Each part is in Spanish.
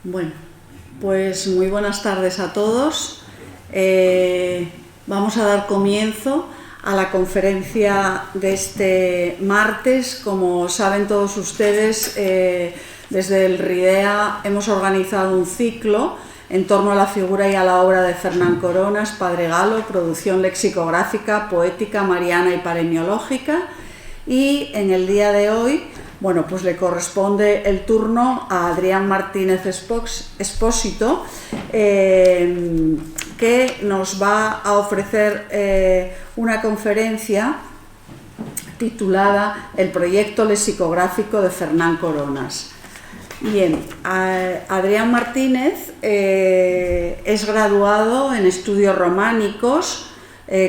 Bueno, pues muy buenas tardes a todos. Vamos a dar comienzo a la conferencia de este martes. Como saben todos ustedes, desde el RIDEA hemos organizado un ciclo en torno a la figura y a la obra de Fernán Coronas, Padre Galo, producción lexicográfica, poética, mariana y paremiológica. Y en el día de hoy, bueno, pues le corresponde el turno a Adrián Martínez Expósito, que nos va a ofrecer una conferencia titulada El proyecto lexicográfico de Fernán Coronas. Bien, Adrián Martínez es graduado en estudios románicos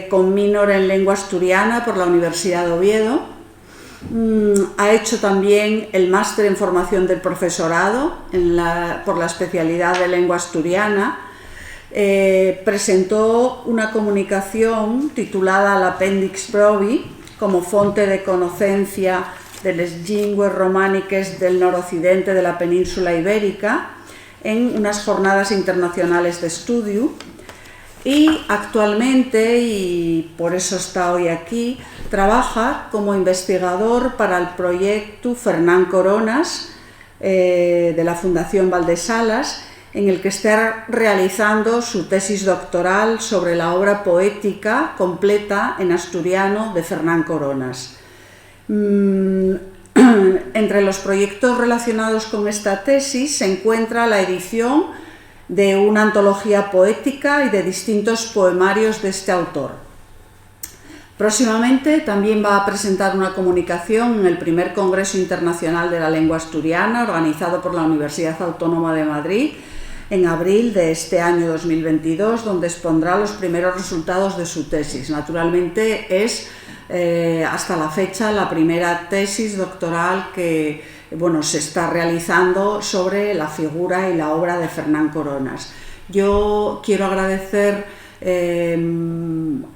con minor en lengua asturiana por la Universidad de Oviedo. Ha hecho también el máster en formación del profesorado por la especialidad de lengua asturiana. Presentó una comunicación titulada l'Apèndix Provi como fonte de conocencia de les llengües romàniques del noroccidente de la península ibérica en unas jornadas internacionales de estudio. Y actualmente, y por eso está hoy aquí, trabaja como investigador para el proyecto Fernán Coronas de la Fundación Valdesalas, en el que está realizando su tesis doctoral sobre la obra poética completa en asturiano de Fernán Coronas. Entre los proyectos relacionados con esta tesis se encuentra la edición de una antología poética y de distintos poemarios de este autor. Próximamente también va a presentar una comunicación en el primer Congreso Internacional de la Lengua Asturiana, organizado por la Universidad Autónoma de Madrid, en abril de este año 2022, donde expondrá los primeros resultados de su tesis. Naturalmente es hasta la fecha la primera tesis doctoral que se está realizando sobre la figura y la obra de Fernán Coronas. Yo quiero agradecer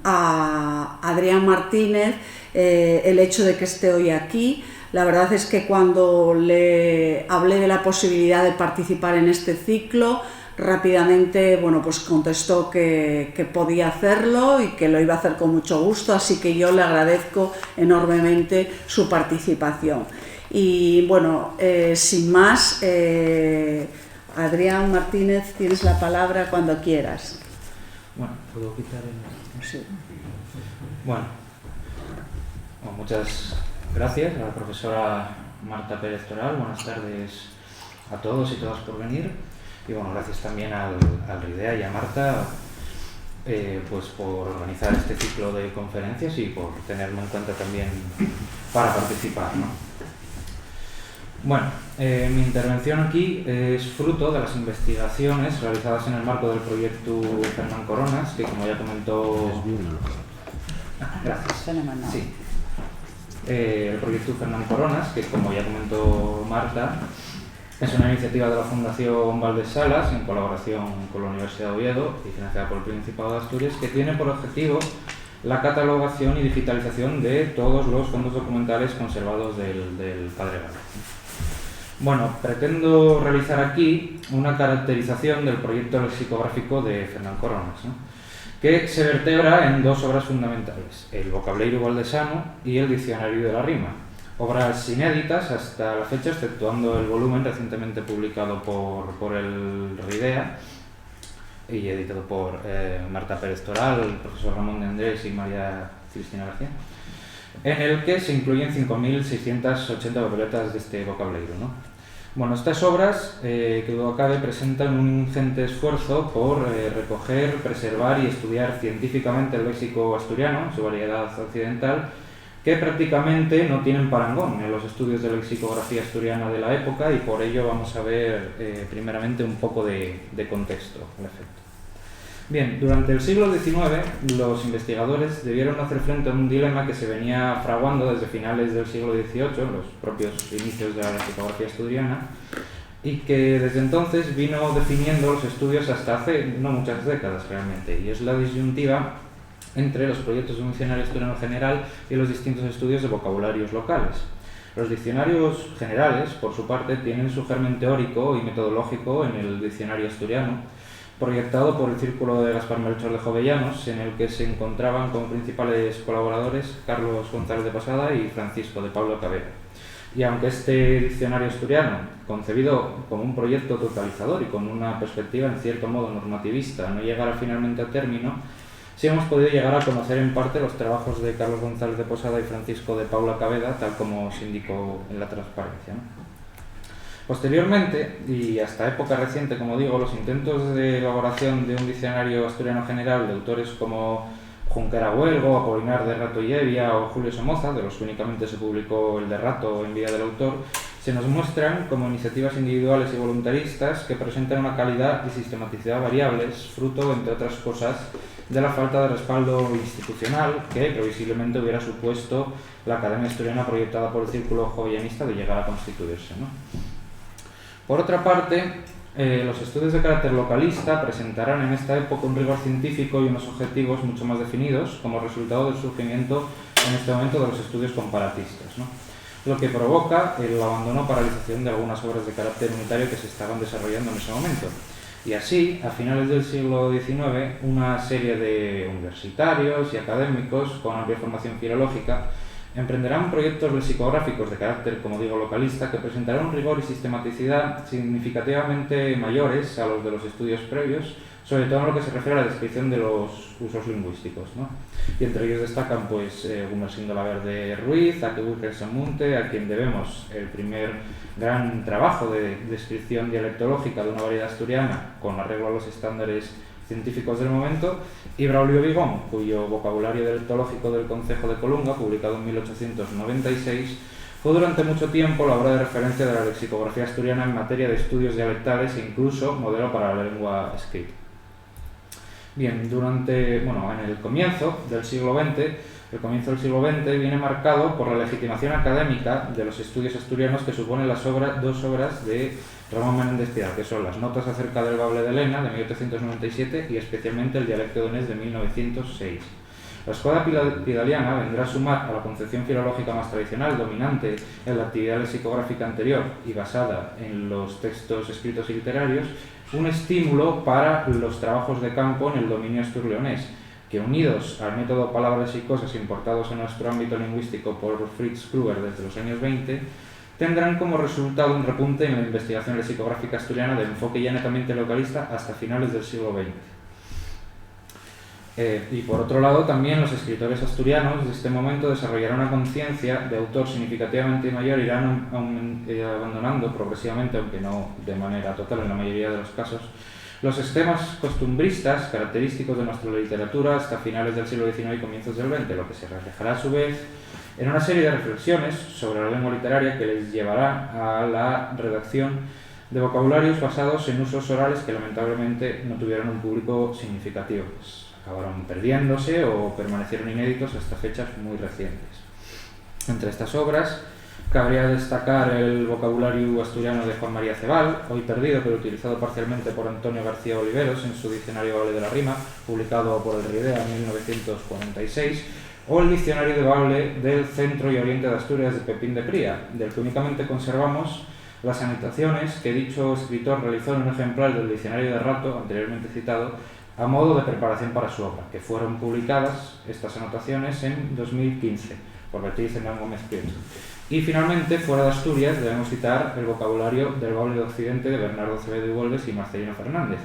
a Adrián Martínez el hecho de que esté hoy aquí. La verdad es que cuando le hablé de la posibilidad de participar en este ciclo, rápidamente pues contestó que podía hacerlo y que lo iba a hacer con mucho gusto, así que yo le agradezco enormemente su participación. Y sin más, Adrián Martínez, tienes la palabra cuando quieras. Bueno, ¿puedo quitar el...? Sí. Bueno, muchas gracias a la profesora Marta Pérez Toral. Buenas tardes a todos y todas por venir. Y gracias también al RIDEA y a Marta por organizar este ciclo de conferencias y por tenerme en cuenta también para participar, ¿no? Mi intervención aquí es fruto de las investigaciones realizadas en el marco del proyecto Fernán Coronas, que como ya comentó... Gracias. Sí. El proyecto Fernán Coronas, que como ya comentó Marta, es una iniciativa de la Fundación Valdesalas en colaboración con la Universidad de Oviedo y financiada por el Principado de Asturias, que tiene por objetivo la catalogación y digitalización de todos los fondos documentales conservados del Padre Galo. Pretendo realizar aquí una caracterización del proyecto lexicográfico de Fernán Coronas, ¿no?, que se vertebra en dos obras fundamentales, el Vocableiro Valdesano y el Diccionario de la Rima, obras inéditas hasta la fecha, exceptuando el volumen recientemente publicado por el RIDEA y editado por Marta Pérez Toral, el profesor Ramón de Andrés y María Cristina García, en el que se incluyen 5.680 papeletas de este vocableiro, ¿no? Estas obras, que duda cabe, presentan un ingente esfuerzo por recoger, preservar y estudiar científicamente el léxico asturiano, su variedad occidental, que prácticamente no tienen parangón en los estudios de lexicografía asturiana de la época, y por ello vamos a ver primeramente un poco de contexto al efecto. Bien, durante el siglo XIX los investigadores debieron hacer frente a un dilema que se venía fraguando desde finales del siglo XVIII, los propios inicios de la lexicografía asturiana, y que desde entonces vino definiendo los estudios hasta hace no muchas décadas realmente, y es la disyuntiva entre los proyectos de un diccionario asturiano general y los distintos estudios de vocabularios locales. Los diccionarios generales, por su parte, tienen su germen teórico y metodológico en el Diccionario Asturiano, proyectado por el Círculo de Gaspar Melchor de Jovellanos, en el que se encontraban como principales colaboradores Carlos González de Posada y Francisco de Paula Cabera. Y aunque este diccionario asturiano, concebido como un proyecto totalizador y con una perspectiva en cierto modo normativista, no llegara finalmente a término, sí hemos podido llegar a conocer en parte los trabajos de Carlos González de Posada y Francisco de Paula Cabeda, tal como se indicó en la transparencia, ¿no? Posteriormente, y hasta época reciente, como digo, los intentos de elaboración de un diccionario asturiano general de autores como Junquera Huelgo, Apolinar de Rato y Evia o Julio Somoza, de los que únicamente se publicó el de Rato en vida del autor, se nos muestran como iniciativas individuales y voluntaristas que presentan una calidad y sistematicidad variables, fruto, entre otras cosas, de la falta de respaldo institucional que previsiblemente hubiera supuesto la Academia Asturiana proyectada por el Círculo Jovellanista de llegar a constituirse, ¿no? Por otra parte, los estudios de carácter localista presentarán en esta época un rigor científico y unos objetivos mucho más definidos como resultado del surgimiento en este momento de los estudios comparatistas, ¿no? Lo que provoca el abandono o paralización de algunas obras de carácter unitario que se estaban desarrollando en ese momento. Y así, a finales del siglo XIX, una serie de universitarios y académicos con amplia formación filológica emprenderán proyectos lexicográficos de carácter, como digo, localista, que presentarán un rigor y sistematicidad significativamente mayores a los de los estudios previos, sobre todo en lo que se refiere a la descripción de los usos lingüísticos, ¿no? Y entre ellos destacan pues Gumersindo Laverde Ruiz, Aquebuy Gersemunte, a quien debemos el primer gran trabajo de descripción dialectológica de una variedad asturiana con arreglo a los estándares científicos del momento, y Braulio Vigón, cuyo vocabulario dialectológico del Concejo de Colunga, publicado en 1896, fue durante mucho tiempo la obra de referencia de la lexicografía asturiana en materia de estudios dialectales e incluso modelo para la lengua escrita. Bien, en el comienzo del siglo XX, viene marcado por la legitimación académica de los estudios asturianos que suponen dos obras de Ramón Menéndez Pidal, que son las Notas acerca del Bable de Lena, de 1897, y especialmente el Dialecto donés, de 1906. La escuela pidaliana vendrá a sumar a la concepción filológica más tradicional, dominante en la actividad lexicográfica anterior y basada en los textos escritos y literarios, un estímulo para los trabajos de campo en el dominio astur-leonés, que unidos al método palabras y cosas importados en nuestro ámbito lingüístico por Fritz Kruger desde los años 20, tendrán como resultado un repunte en la investigación lexicográfica asturiana de enfoque ya netamente localista hasta finales del siglo XX. Y por otro lado, también los escritores asturianos de este momento desarrollarán una conciencia de autor significativamente mayor, irán abandonando progresivamente, aunque no de manera total en la mayoría de los casos, los esquemas costumbristas característicos de nuestra literatura hasta finales del siglo XIX y comienzos del XX, lo que se reflejará a su vez en una serie de reflexiones sobre la lengua literaria que les llevará a la redacción de vocabularios basados en usos orales que lamentablemente no tuvieron un público significativo. Acabaron perdiéndose o permanecieron inéditos hasta fechas muy recientes. Entre estas obras cabría destacar el vocabulario asturiano de Juan María Cebal, hoy perdido pero utilizado parcialmente por Antonio García Oliveros en su Diccionario Bable de la Rima, publicado por el Ridea en 1946, o el Diccionario de Bable del Centro y Oriente de Asturias de Pepín de Pría, del que únicamente conservamos las anotaciones que dicho escritor realizó en un ejemplar del Diccionario de Rato, anteriormente citado, a modo de preparación para su obra, que fueron publicadas estas anotaciones en 2015 por Beatriz Hernán Gómez Prieto. Y finalmente, fuera de Asturias, debemos citar el vocabulario del Bable de Occidente de Bernardo Acevedo y Huelves y Marcelino Fernández,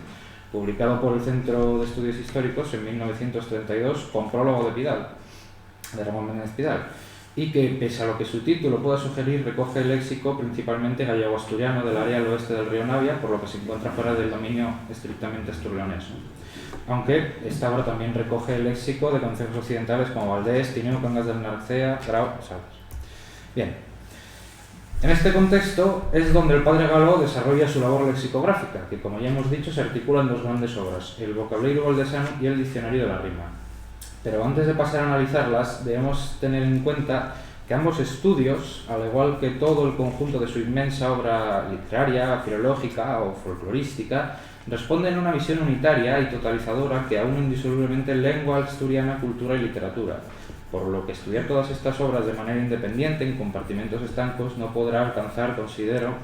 publicado por el Centro de Estudios Históricos en 1932 con prólogo de Pidal, de Ramón Menéndez Pidal, y que, pese a lo que su título pueda sugerir, recoge el léxico principalmente gallego-asturiano del área al oeste del río Navia, por lo que se encuentra fuera del dominio estrictamente astur-leonés. Aunque esta obra también recoge el léxico de conceptos occidentales como Valdés, Tineo, Cangas del Narcea, Grau, Salas. Bien, en este contexto es donde el padre Galó desarrolla su labor lexicográfica, que como ya hemos dicho se articula en dos grandes obras, el Vocableiro Valdesano y el Diccionario de la Rima. Pero antes de pasar a analizarlas, debemos tener en cuenta que ambos estudios, al igual que todo el conjunto de su inmensa obra literaria, filológica o folclorística, responden a una visión unitaria y totalizadora que aúna indisolublemente lengua asturiana, cultura y literatura, por lo que estudiar todas estas obras de manera independiente, en compartimentos estancos, no podrá alcanzar, considero,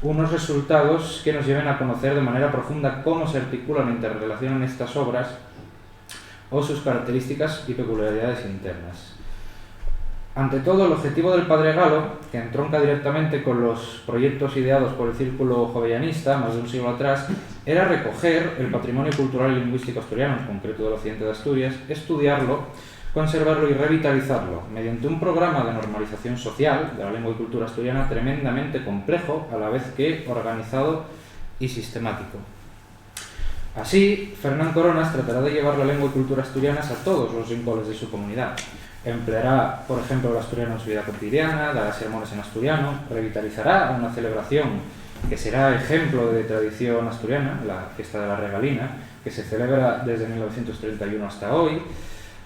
unos resultados que nos lleven a conocer de manera profunda cómo se articulan e interrelacionan estas obras o sus características y peculiaridades internas. Ante todo, el objetivo del padre Galo, que entronca directamente con los proyectos ideados por el círculo jovellanista más de un siglo atrás, era recoger el patrimonio cultural y lingüístico asturiano, en concreto del occidente de Asturias, estudiarlo, conservarlo y revitalizarlo, mediante un programa de normalización social de la lengua y cultura asturiana tremendamente complejo, a la vez que organizado y sistemático. Así, Fernán Coronas tratará de llevar la lengua y cultura asturianas a todos los rincones de su comunidad. Empleará, por ejemplo, el asturiano en su vida cotidiana, dará sermones en asturiano, revitalizará una celebración que será ejemplo de tradición asturiana, la fiesta de la regalina, que se celebra desde 1931 hasta hoy.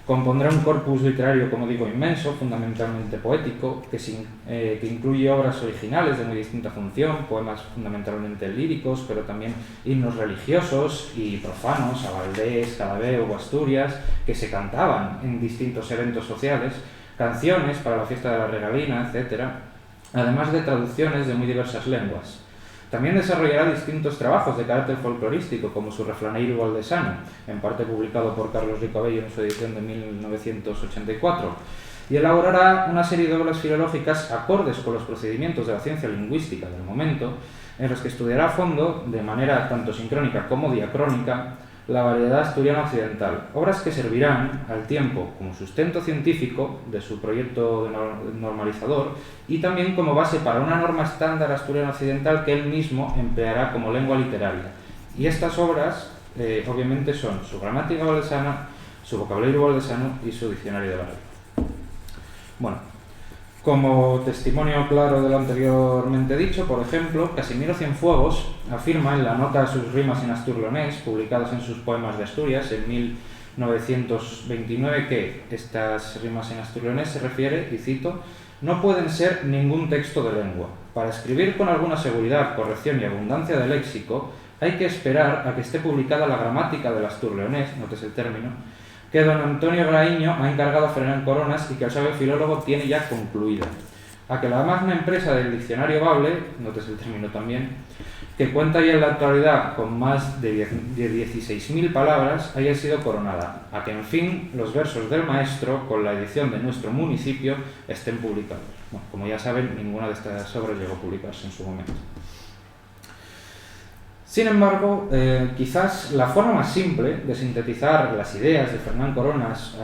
Compondrá un corpus literario, como digo, inmenso, fundamentalmente poético, que incluye obras originales de muy distinta función, poemas fundamentalmente líricos, pero también himnos religiosos y profanos, a Valdés, Calabeo o Asturias, que se cantaban en distintos eventos sociales, canciones para la fiesta de la regalina, etc., además de traducciones de muy diversas lenguas. También desarrollará distintos trabajos de carácter folclorístico, como su Refraneiro Valdesano, en parte publicado por Carlos Rico Abello en su edición de 1984, y elaborará una serie de obras filológicas acordes con los procedimientos de la ciencia lingüística del momento, en los que estudiará a fondo, de manera tanto sincrónica como diacrónica, la variedad asturiana occidental, obras que servirán al tiempo como sustento científico de su proyecto normalizador y también como base para una norma estándar asturiana occidental que él mismo empleará como lengua literaria. Y estas obras, obviamente, son su gramática valdesana, su vocabulario valdesano y su diccionario de la lengua. Bueno, como testimonio claro de lo anteriormente dicho, por ejemplo, Casimiro Cienfuegos afirma en la nota a sus rimas en asturleonés, publicadas en sus poemas de Asturias en 1929, que estas rimas en asturleonés se refiere, y cito, no pueden ser ningún texto de lengua. Para escribir con alguna seguridad, corrección y abundancia de léxico, hay que esperar a que esté publicada la gramática del asturleonés, notes el término, que don Antonio Graíño ha encargado a Fernán Coronas y que el sabio filólogo tiene ya concluida. A que la magna empresa del diccionario Bable, notes el término también, que cuenta ya en la actualidad con más de 16.000 palabras, haya sido coronada. A que, en fin, los versos del maestro, con la edición de nuestro municipio, estén publicados. Bueno, como ya saben, ninguna de estas obras llegó a publicarse en su momento. Sin embargo, quizás la forma más simple de sintetizar las ideas de Fernán Coronas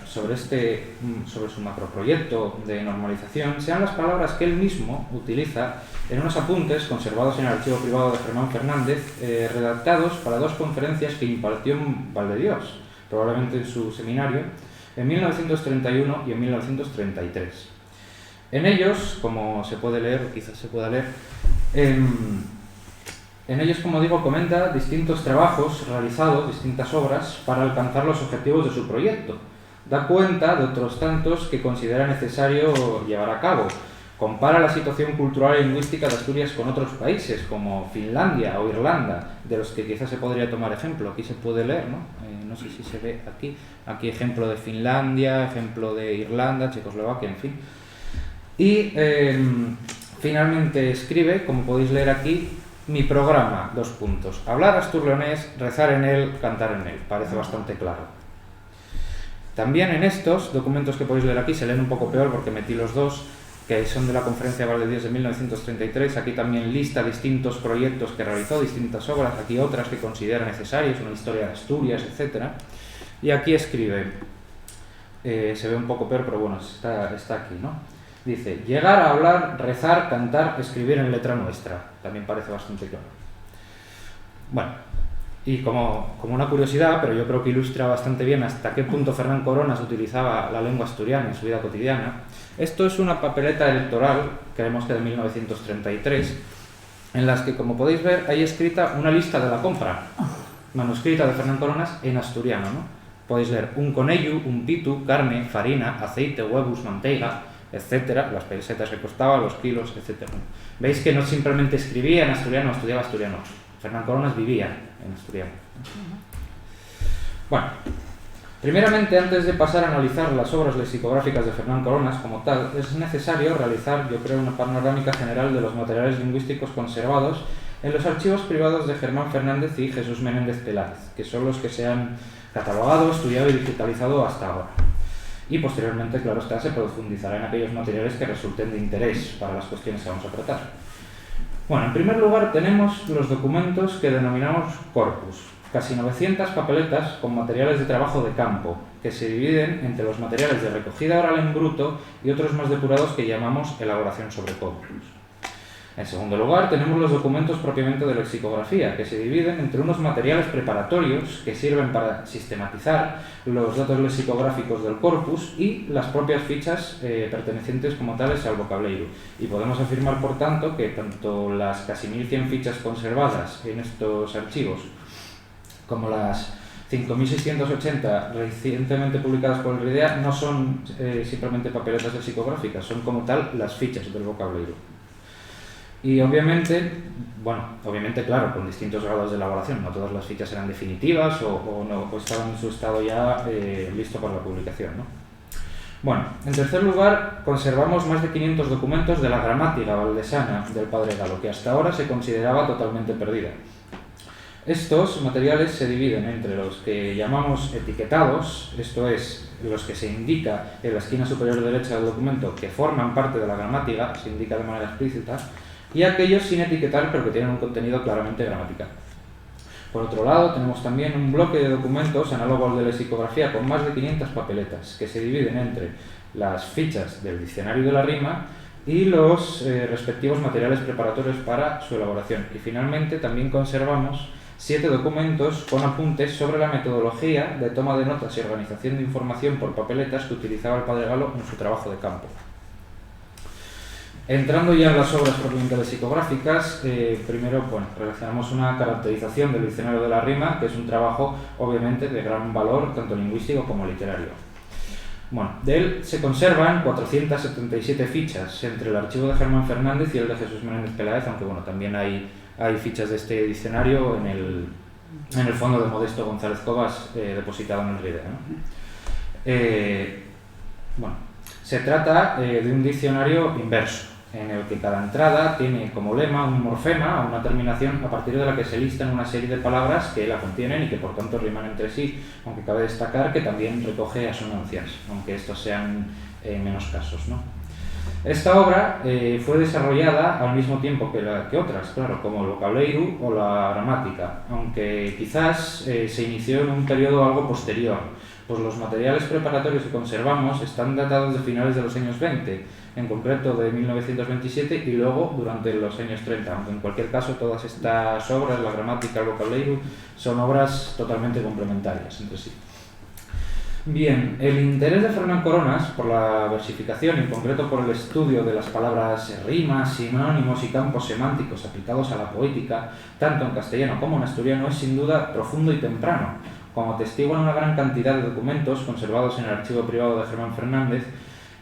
sobre su macroproyecto de normalización sean las palabras que él mismo utiliza en unos apuntes conservados en el archivo privado de Germán Fernández, redactados para dos conferencias que impartió en Valdedios, probablemente en su seminario, en 1931 y en 1933. En ellos, como se puede leer, o quizás se pueda leer, en ellos, como digo, comenta distintos trabajos realizados, distintas obras, para alcanzar los objetivos de su proyecto. Da cuenta de otros tantos que considera necesario llevar a cabo. Compara la situación cultural y lingüística de Asturias con otros países, como Finlandia o Irlanda, de los que quizás se podría tomar ejemplo. Aquí se puede leer, ¿no? No sé si se ve aquí. Aquí ejemplo de Finlandia, ejemplo de Irlanda, Checoslovaquia, en fin. Y finalmente escribe, como podéis leer aquí, mi programa, : hablar asturleonés, rezar en él, cantar en él. Parece bastante claro. También en estos documentos que podéis leer aquí, se leen un poco peor porque metí los dos, que son de la Conferencia de Valdedios de 1933. Aquí también lista distintos proyectos que realizó, distintas obras, aquí otras que considera necesarias, una historia de Asturias, etc. Y aquí escribe, se ve un poco peor, pero bueno, está aquí, ¿no? Dice, llegar a hablar, rezar, cantar, escribir en letra nuestra. También parece bastante claro. Bueno, y como una curiosidad, pero yo creo que ilustra bastante bien hasta qué punto Fernán Coronas utilizaba la lengua asturiana en su vida cotidiana, esto es una papeleta electoral, creemos que de 1933, en las que, como podéis ver, hay escrita una lista de la compra, manuscrita de Fernán Coronas en asturiano, ¿no? Podéis leer un conello, un pitu, carne, farina, aceite, huevos, manteiga, etcétera, las pesetas que costaba, los kilos, etcétera. Veis que no simplemente escribía en asturiano, estudiaba asturiano. Fernán Coronas vivía en asturiano. Bueno, Primeramente, antes de pasar a analizar las obras lexicográficas de Fernán Coronas como tal, es necesario realizar, yo creo, una panorámica general de los materiales lingüísticos conservados en los archivos privados de Germán Fernández y Jesús Menéndez Peláez, que son los que se han catalogado, estudiado y digitalizado hasta ahora. Y posteriormente, claro está, se profundizará en aquellos materiales que resulten de interés para las cuestiones que vamos a tratar. Bueno, en primer lugar tenemos los documentos que denominamos corpus, casi 900 papeletas con materiales de trabajo de campo, que se dividen entre los materiales de recogida oral en bruto y otros más depurados que llamamos elaboración sobre corpus. En segundo lugar, tenemos los documentos propiamente de lexicografía, que se dividen entre unos materiales preparatorios que sirven para sistematizar los datos lexicográficos del corpus y las propias fichas pertenecientes como tales al vocabulario. Y podemos afirmar, por tanto, que tanto las casi 1100 fichas conservadas en estos archivos como las 5.680 recientemente publicadas por el RIDEA no son simplemente papeletas lexicográficas, son como tal las fichas del vocabulario. Y obviamente, claro, con distintos grados de elaboración, no todas las fichas eran definitivas o estaban en su estado ya listo para la publicación, ¿no? Bueno, en tercer lugar, conservamos más de 500 documentos de la gramática valdesana del Padre Galo, que hasta ahora se consideraba totalmente perdida. Estos materiales se dividen entre los que llamamos etiquetados, esto es, los que se indica en la esquina superior derecha del documento que forman parte de la gramática, se indica de manera explícita, y aquellos sin etiquetar pero que tienen un contenido claramente gramatical. Por otro lado, tenemos también un bloque de documentos análogos de lexicografía con más de 500 papeletas que se dividen entre las fichas del diccionario de la rima y los respectivos materiales preparatorios para su elaboración. Y finalmente también conservamos 7 documentos con apuntes sobre la metodología de toma de notas y organización de información por papeletas que utilizaba el Padre Galo en su trabajo de campo. Entrando ya en las obras propiamente lexicográficas, primero realizamos una caracterización del diccionario de la rima, que es un trabajo obviamente de gran valor, tanto lingüístico como literario. Bueno, de él se conservan 477 fichas entre el archivo de Germán Fernández y el de Jesús Menéndez Peláez, aunque bueno, también hay fichas de este diccionario en el fondo de Modesto González Cobas depositado en el RIDEA, ¿no? Se trata de un diccionario inverso, en el que cada entrada tiene como lema un morfema o una terminación a partir de la que se listan una serie de palabras que la contienen y que por tanto riman entre sí, aunque cabe destacar que también recoge asonancias, aunque estos sean menos casos, ¿no? Esta obra fue desarrollada al mismo tiempo que otras, claro, como el vocabulario o la gramática, aunque quizás se inició en un periodo algo posterior, pues los materiales preparatorios que conservamos están datados de finales de los años 20, en concreto de 1927 y luego durante los años 30, aunque en cualquier caso todas estas obras, la gramática, el vocabulario, son obras totalmente complementarias entre sí. Bien, el interés de Fernán Coronas por la versificación, en concreto por el estudio de las palabras rimas, sinónimos y campos semánticos aplicados a la poética, tanto en castellano como en asturiano, es sin duda profundo y temprano, como atestiguan una gran cantidad de documentos conservados en el archivo privado de Germán Fernández,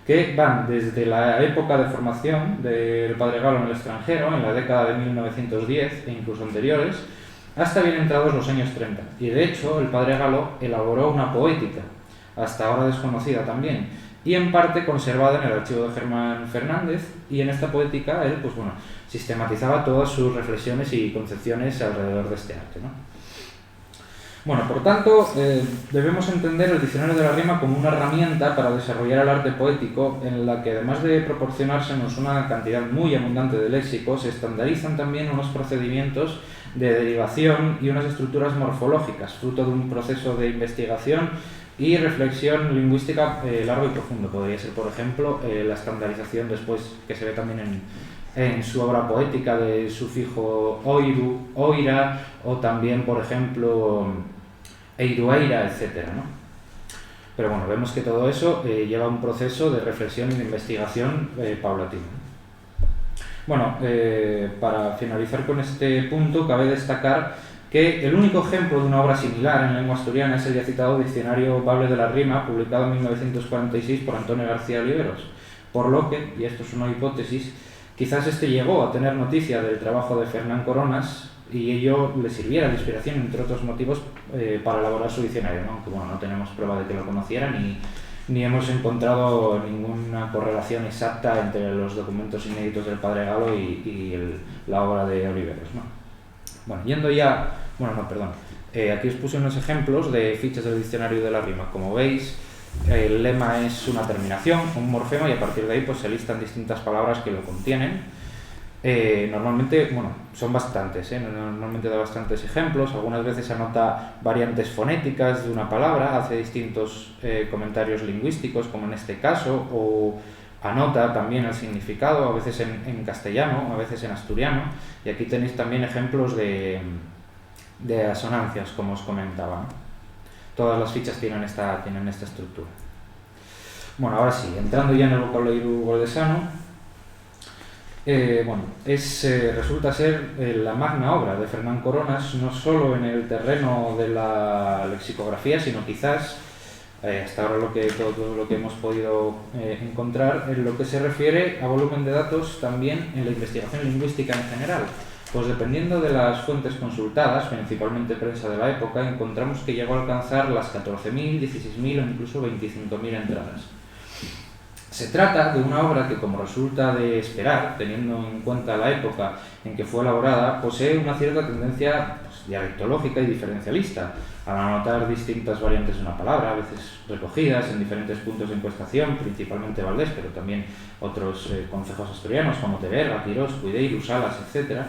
que van desde la época de formación del Padre Galo en el extranjero, en la década de 1910 e incluso anteriores, hasta bien entrados los años 30. Y de hecho, el Padre Galo elaboró una poética, hasta ahora desconocida también, y en parte conservada en el archivo de Germán Fernández, y en esta poética él, sistematizaba todas sus reflexiones y concepciones alrededor de este arte, ¿no? Bueno, por tanto, debemos entender el diccionario de la rima como una herramienta para desarrollar el arte poético en la que, además de proporcionársenos una cantidad muy abundante de léxicos, se estandarizan también unos procedimientos de derivación y unas estructuras morfológicas, fruto de un proceso de investigación y reflexión lingüística largo y profundo. Podría ser, por ejemplo, la estandarización después, que se ve también en su obra poética, del sufijo oiru, oira, o también, por ejemplo, eirueira, etc., ¿no? Pero bueno, vemos que todo eso lleva un proceso de reflexión y de investigación paulatino. Bueno, para finalizar con este punto, cabe destacar que el único ejemplo de una obra similar en lengua asturiana es el ya citado Diccionario Bable de la Rima, publicado en 1946 por Antonio García Oliveros, por lo que, y esto es una hipótesis, quizás este llegó a tener noticia del trabajo de Fernán Coronas y ello le sirviera de inspiración, entre otros motivos, para elaborar su diccionario, ¿no? Aunque bueno, no tenemos prueba de que lo conociera ni hemos encontrado ninguna correlación exacta entre los documentos inéditos del padre Galo y la obra de Oliveros, ¿no? Bueno, yendo ya... Bueno, no, perdón. Aquí os puse unos ejemplos de fichas del diccionario de la rima. Como veis, el lema es una terminación, un morfema, y a partir de ahí pues se listan distintas palabras que lo contienen. Normalmente, bueno, son bastantes, normalmente da bastantes ejemplos. Algunas veces anota variantes fonéticas de una palabra, hace distintos comentarios lingüísticos, como en este caso, o anota también el significado, a veces en castellano, a veces en asturiano, y aquí tenéis también ejemplos de asonancias, como os comentaba, ¿no? Todas las fichas tienen esta estructura. Bueno, ahora sí, entrando ya en el vocabulario valdesano, resulta ser la magna obra de Fernán Coronas, no solo en el terreno de la lexicografía, sino quizás, hasta ahora todo lo que hemos podido encontrar, en lo que se refiere a volumen de datos también en la investigación lingüística en general. Pues dependiendo de las fuentes consultadas, principalmente prensa de la época, encontramos que llegó a alcanzar las 14.000, 16.000 o incluso 25.000 entradas. Se trata de una obra que, como resulta de esperar, teniendo en cuenta la época en que fue elaborada, posee una cierta tendencia dialectológica y diferencialista, al anotar distintas variantes de una palabra, a veces recogidas en diferentes puntos de encuestación, principalmente Valdés, pero también otros concejos asturianos como Teverga, Quirós, Cuideiru, Salas, etc.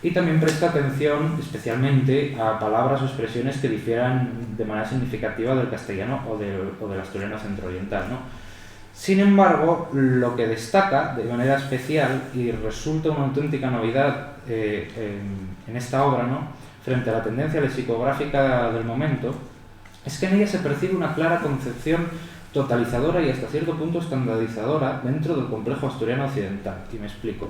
Y también presta atención especialmente a palabras o expresiones que difieran de manera significativa del castellano o del asturiano centrooriental, ¿no? Sin embargo, lo que destaca de manera especial y resulta una auténtica novedad en esta obra, ¿no?, frente a la tendencia lexicográfica del momento, es que en ella se percibe una clara concepción totalizadora y hasta cierto punto estandarizadora dentro del complejo asturiano occidental. Y me explico.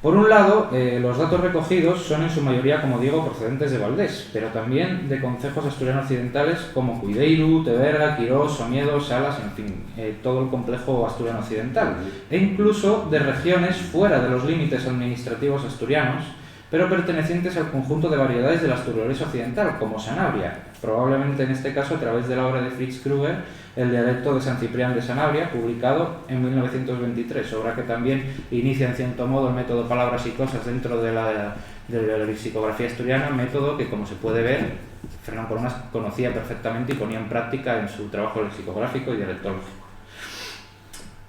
Por un lado, los datos recogidos son en su mayoría, como digo, procedentes de Valdés, pero también de concejos asturianos occidentales como Cuideiru, Teverga, Quirós, Somiedo, Salas, en fin, todo el complejo asturiano occidental, e incluso de regiones fuera de los límites administrativos asturianos, pero pertenecientes al conjunto de variedades del asturianés occidental, como Sanabria, probablemente en este caso a través de la obra de Fritz Kruger, El dialecto de San Ciprián de Sanabria, publicado en 1923, obra que también inicia en cierto modo el método palabras y cosas dentro de la lexicografía asturiana, método que, como se puede ver, Fernán Coronas conocía perfectamente y ponía en práctica en su trabajo lexicográfico y dialectológico.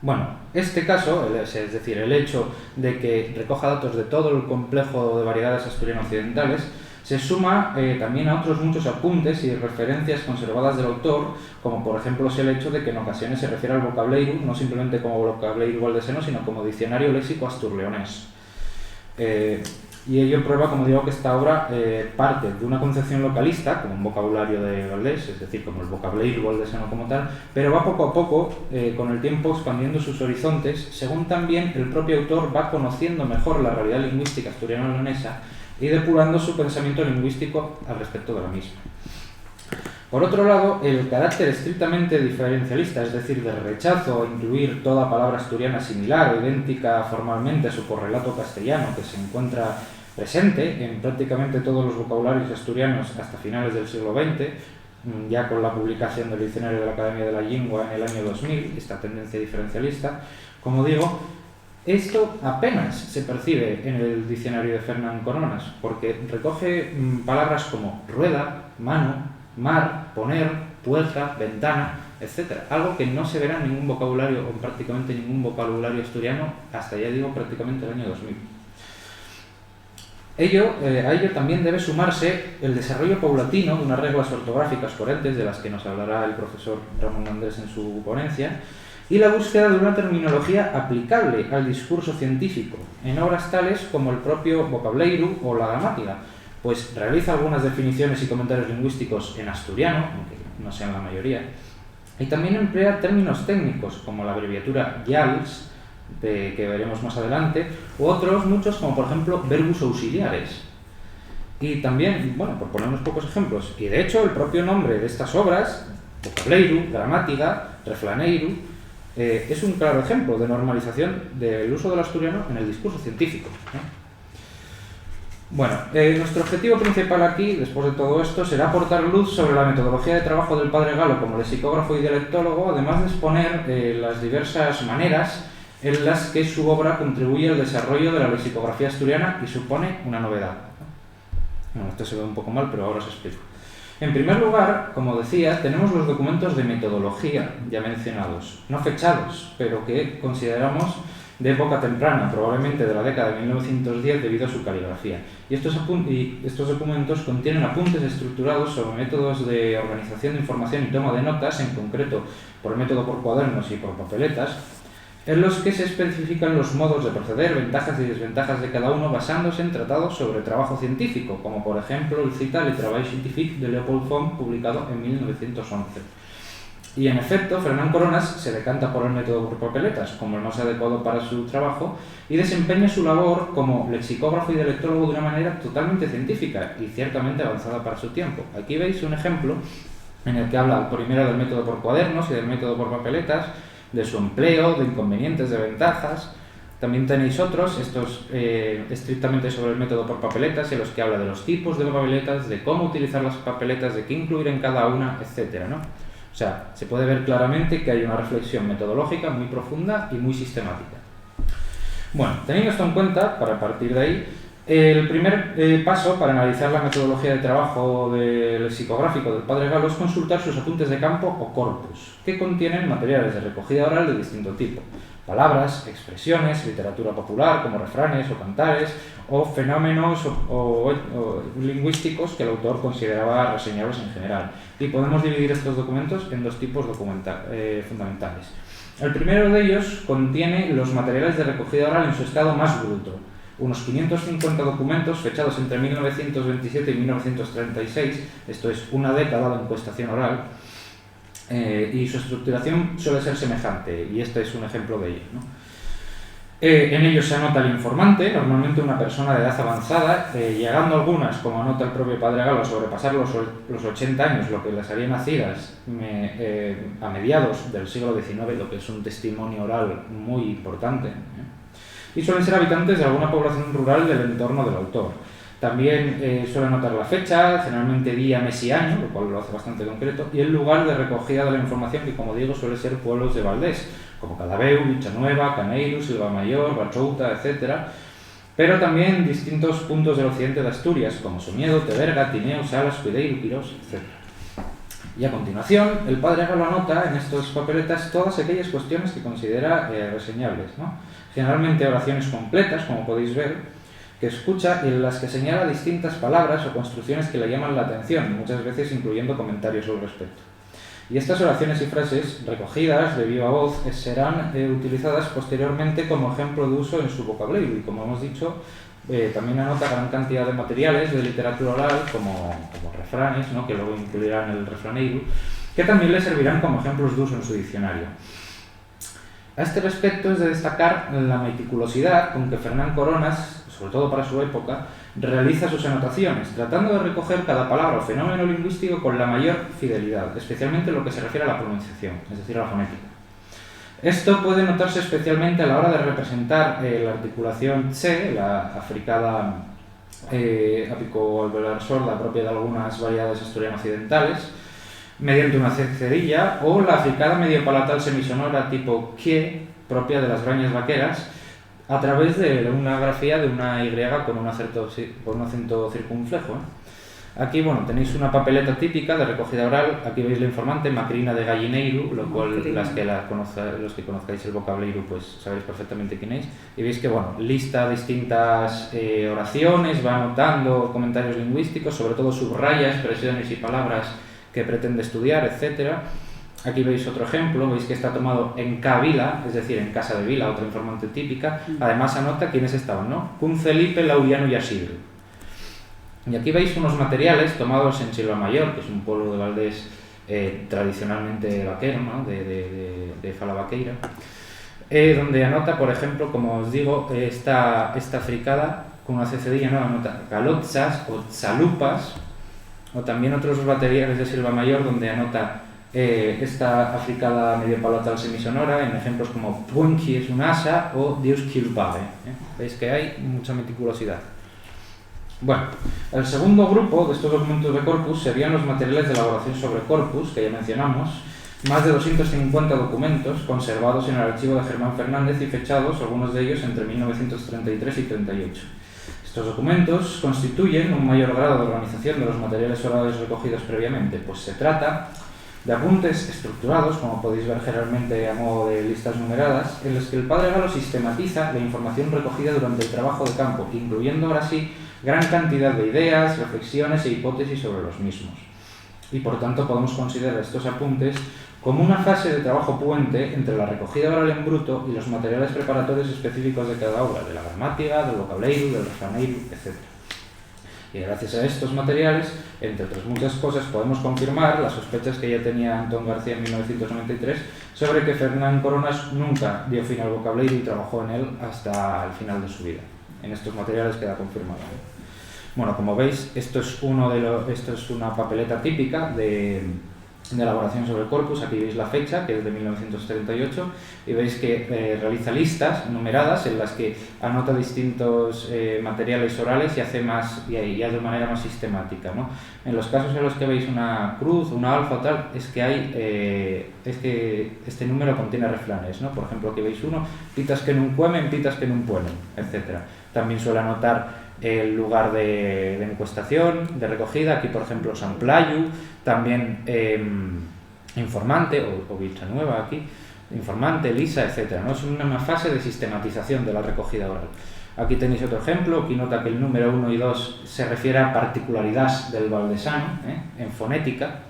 Bueno, este caso, es decir, el hecho de que recoja datos de todo el complejo de variedades asturiano-occidentales, se suma también a otros muchos apuntes y referencias conservadas del autor, como por ejemplo es el hecho de que en ocasiones se refiere al vocableiru, no simplemente como vocableiru valdesano, sino como diccionario léxico asturleonés. Y ello prueba, como digo, que esta obra parte de una concepción localista, como un vocabulario de Valdés, es decir, como el vocableiru valdesano como tal, pero va poco a poco, con el tiempo, expandiendo sus horizontes, según también el propio autor va conociendo mejor la realidad lingüística asturiano-leonesa y depurando su pensamiento lingüístico al respecto de la misma. Por otro lado, el carácter estrictamente diferencialista, es decir, de rechazo a incluir toda palabra asturiana similar o idéntica formalmente a su correlato castellano que se encuentra presente en prácticamente todos los vocabularios asturianos hasta finales del siglo XX, ya con la publicación del Diccionario de la Academia de la Lengua en el año 2000, esta tendencia diferencialista, como digo, esto apenas se percibe en el diccionario de Fernán Coronas, porque recoge palabras como rueda, mano, mar, poner, puerta, ventana, etc. Algo que no se verá en ningún vocabulario, o prácticamente ningún vocabulario asturiano, hasta ya digo prácticamente el año 2000. A ello también debe sumarse el desarrollo paulatino de unas reglas ortográficas coherentes, de las que nos hablará el profesor Ramón Andrés en su ponencia, y la búsqueda de una terminología aplicable al discurso científico, en obras tales como el propio vocableiru o la gramática, pues realiza algunas definiciones y comentarios lingüísticos en asturiano, aunque no sean la mayoría, y también emplea términos técnicos como la abreviatura YALS, que veremos más adelante, u otros muchos como por ejemplo verbos auxiliares. Y también, bueno, por poner unos pocos ejemplos, y de hecho el propio nombre de estas obras, vocableiru, gramática, refraneiru, es un claro ejemplo de normalización del uso del asturiano en el discurso científico, ¿no? Bueno, nuestro objetivo principal aquí, después de todo esto, será aportar luz sobre la metodología de trabajo del padre Galo como lexicógrafo y dialectólogo, además de exponer las diversas maneras en las que su obra contribuye al desarrollo de la lexicografía asturiana y supone una novedad. Bueno, esto se ve un poco mal, pero ahora os explico. En primer lugar, como decía, tenemos los documentos de metodología ya mencionados, no fechados, pero que consideramos de época temprana, probablemente de la década de 1910 debido a su caligrafía. Y estos documentos contienen apuntes estructurados sobre métodos de organización de información y toma de notas, en concreto por el método por cuadernos y por papeletas, en los que se especifican los modos de proceder, ventajas y desventajas de cada uno, basándose en tratados sobre trabajo científico, como por ejemplo el cita Le Travail Scientifique de Leopold Font, publicado en 1911. Y en efecto, Fernán Coronas se decanta por el método por papeletas como el más adecuado para su trabajo y desempeña su labor como lexicógrafo y dialectólogo de una manera totalmente científica y ciertamente avanzada para su tiempo. Aquí veis un ejemplo en el que habla primero del método por cuadernos y del método por papeletas, de su empleo, de inconvenientes, de ventajas. También tenéis otros, estos estrictamente sobre el método por papeletas, en los que habla de los tipos de papeletas, de cómo utilizar las papeletas, de qué incluir en cada una, etc., ¿no? O sea, se puede ver claramente que hay una reflexión metodológica muy profunda y muy sistemática. Bueno, teniendo esto en cuenta, para partir de ahí, el primer paso para analizar la metodología de trabajo del lexicográfico del padre Galo es consultar sus apuntes de campo o corpus, que contienen materiales de recogida oral de distinto tipo. Palabras, expresiones, literatura popular como refranes o cantares, o fenómenos o lingüísticos que el autor consideraba reseñables en general. Y podemos dividir estos documentos en dos tipos fundamentales. El primero de ellos contiene los materiales de recogida oral en su estado más bruto, unos 550 documentos fechados entre 1927 y 1936, esto es una década de encuestación oral, y su estructuración suele ser semejante, y este es un ejemplo de ello, ¿no? En ellos se anota el informante, normalmente una persona de edad avanzada, llegando algunas, como anota el propio padre Galo, a sobrepasar los 80 años, lo que les haría nacidas a mediados del siglo XIX, lo que es un testimonio oral muy importante, y suelen ser habitantes de alguna población rural del entorno del autor. También suele anotar la fecha, generalmente día, mes y año, lo cual lo hace bastante concreto, y el lugar de recogida de la información, que como digo suele ser pueblos de Valdés, como Cadabeu, Villanueva, Caneiro, Silva Mayor, Bachouta, etc. Pero también distintos puntos del occidente de Asturias, como Somiedo, Teberga, Tineo, Salas, Cuideiro, Quirós, etc. Y a continuación, el padre Galo anota en estas papeletas todas aquellas cuestiones que considera reseñables, ¿no? Generalmente oraciones completas, como podéis ver, que escucha y en las que señala distintas palabras o construcciones que le llaman la atención, muchas veces incluyendo comentarios al respecto. Y estas oraciones y frases recogidas de viva voz serán utilizadas posteriormente como ejemplo de uso en su vocabulario y, como hemos dicho, también anota gran cantidad de materiales de literatura oral como refranes, ¿no?, que luego incluirán el refraneiro, que también le servirán como ejemplos de uso en su diccionario. A este respecto es de destacar la meticulosidad con que Fernán Coronas, sobre todo para su época, realiza sus anotaciones, tratando de recoger cada palabra o fenómeno lingüístico con la mayor fidelidad, especialmente en lo que se refiere a la pronunciación, es decir, a la fonética. Esto puede notarse especialmente a la hora de representar la articulación tse, la africada apico-alveolar sorda propia de algunas variedades asturiano-occidentales, mediante una cedilla, o la africada medio-palatal semisonora tipo kie, propia de las brañas vaqueras, a través de una grafía de una Y con un acento circunflejo. Aquí, bueno, tenéis una papeleta típica de recogida oral. Aquí veis la informante, Macrina de Gallineiro, lo cual los que conozcáis el vocabulario pues sabéis perfectamente quién es. Y veis que, bueno, lista distintas oraciones, va anotando comentarios lingüísticos, sobre todo subraya expresiones y palabras que pretende estudiar, etc. Aquí veis otro ejemplo, veis que está tomado en K-Vila, es decir, en casa de Vila, otra informante típica. Además anota quiénes estaban, ¿no? Cun Felipe, Lauriano y Asidro. Y aquí veis unos materiales tomados en Silva Mayor, que es un pueblo de Valdés tradicionalmente vaquero, ¿no?, de fala vaqueira, donde anota, por ejemplo, como os digo, esta fricada con una cedilla, ¿no?, anota galotzas o chalupas, o también otros materiales de Silva Mayor donde anota esta africada medio palatal semisonora en ejemplos como Puenqui es un asa o Dios Kilpave. Veis que hay mucha meticulosidad. Bueno, el segundo grupo de estos documentos de corpus serían los materiales de elaboración sobre corpus, que ya mencionamos, más de 250 documentos conservados en el archivo de Germán Fernández y fechados, algunos de ellos entre 1933 y 38. Estos documentos constituyen un mayor grado de organización de los materiales orales recogidos previamente, pues se trata de apuntes estructurados, como podéis ver generalmente a modo de listas numeradas, en los que el padre Galo sistematiza la información recogida durante el trabajo de campo, incluyendo ahora sí gran cantidad de ideas, reflexiones e hipótesis sobre los mismos. Y por tanto podemos considerar estos apuntes como una fase de trabajo puente entre la recogida oral en bruto y los materiales preparatorios específicos de cada obra, de la gramática, del vocabulario, del refranero, etc. Y gracias a estos materiales, entre otras muchas cosas, podemos confirmar las sospechas que ya tenía Antón García en 1993 sobre que Fernán Coronas nunca dio fin al vocabulario y trabajó en él hasta el final de su vida. En estos materiales queda confirmado. Bueno, como veis, esto es una papeleta típica de elaboración sobre el corpus. Aquí veis la fecha, que es de 1938, y veis que realiza listas numeradas en las que anota distintos materiales orales y hace ya de manera más sistemática, ¿no? En los casos en los que veis una cruz, una alfa o tal, es que este número contiene refranes, ¿no? Por ejemplo, aquí veis uno, pitas que nun cuemen, pitas que nun puenen, etc. También suele anotar el lugar de encuestación, de recogida, aquí por ejemplo San Playu, también informante o Villanueva aquí, informante, lisa, etc., ¿no? Es una fase de sistematización de la recogida oral. Aquí tenéis otro ejemplo, aquí nota que el número 1 y 2 se refiere a particularidades del valdesano, en fonética.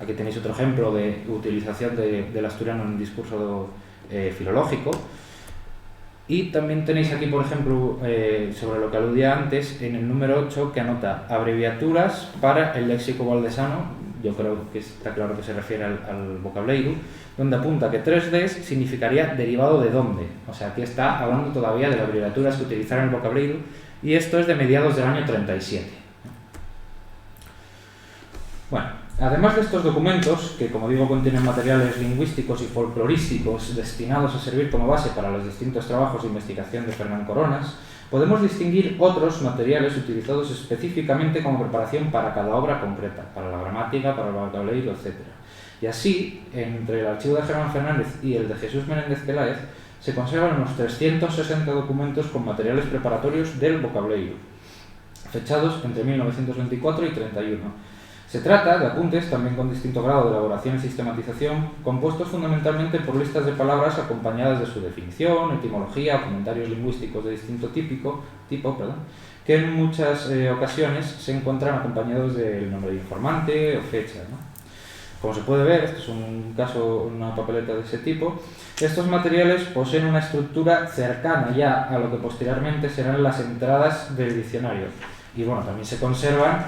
Aquí tenéis otro ejemplo de utilización del asturiano en un discurso filológico. Y también tenéis aquí, por ejemplo, sobre lo que aludía antes, en el número 8, que anota abreviaturas para el léxico valdesano. Yo creo que está claro que se refiere al vocabulario, donde apunta que 3D significaría derivado de dónde. O sea, aquí está hablando todavía de las abreviaturas que utilizaron el vocabulario, y esto es de mediados del año 37. Bueno, además de estos documentos, que como digo contienen materiales lingüísticos y folclorísticos destinados a servir como base para los distintos trabajos de investigación de Fernán Coronas, podemos distinguir otros materiales utilizados específicamente como preparación para cada obra concreta, para la gramática, para el vocabulario, etc. Y así, entre el archivo de Germán Fernández y el de Jesús Menéndez Peláez, se conservan unos 360 documentos con materiales preparatorios del vocabulario, fechados entre 1924 y 31. Se trata de apuntes, también con distinto grado de elaboración y sistematización, compuestos fundamentalmente por listas de palabras acompañadas de su definición, etimología, comentarios lingüísticos de distinto tipo, que en muchas ocasiones se encuentran acompañados del nombre de informante o fecha, ¿no? Como se puede ver, este es un caso, una papeleta de ese tipo. Estos materiales poseen una estructura cercana ya a lo que posteriormente serán las entradas del diccionario. Y bueno, también se conservan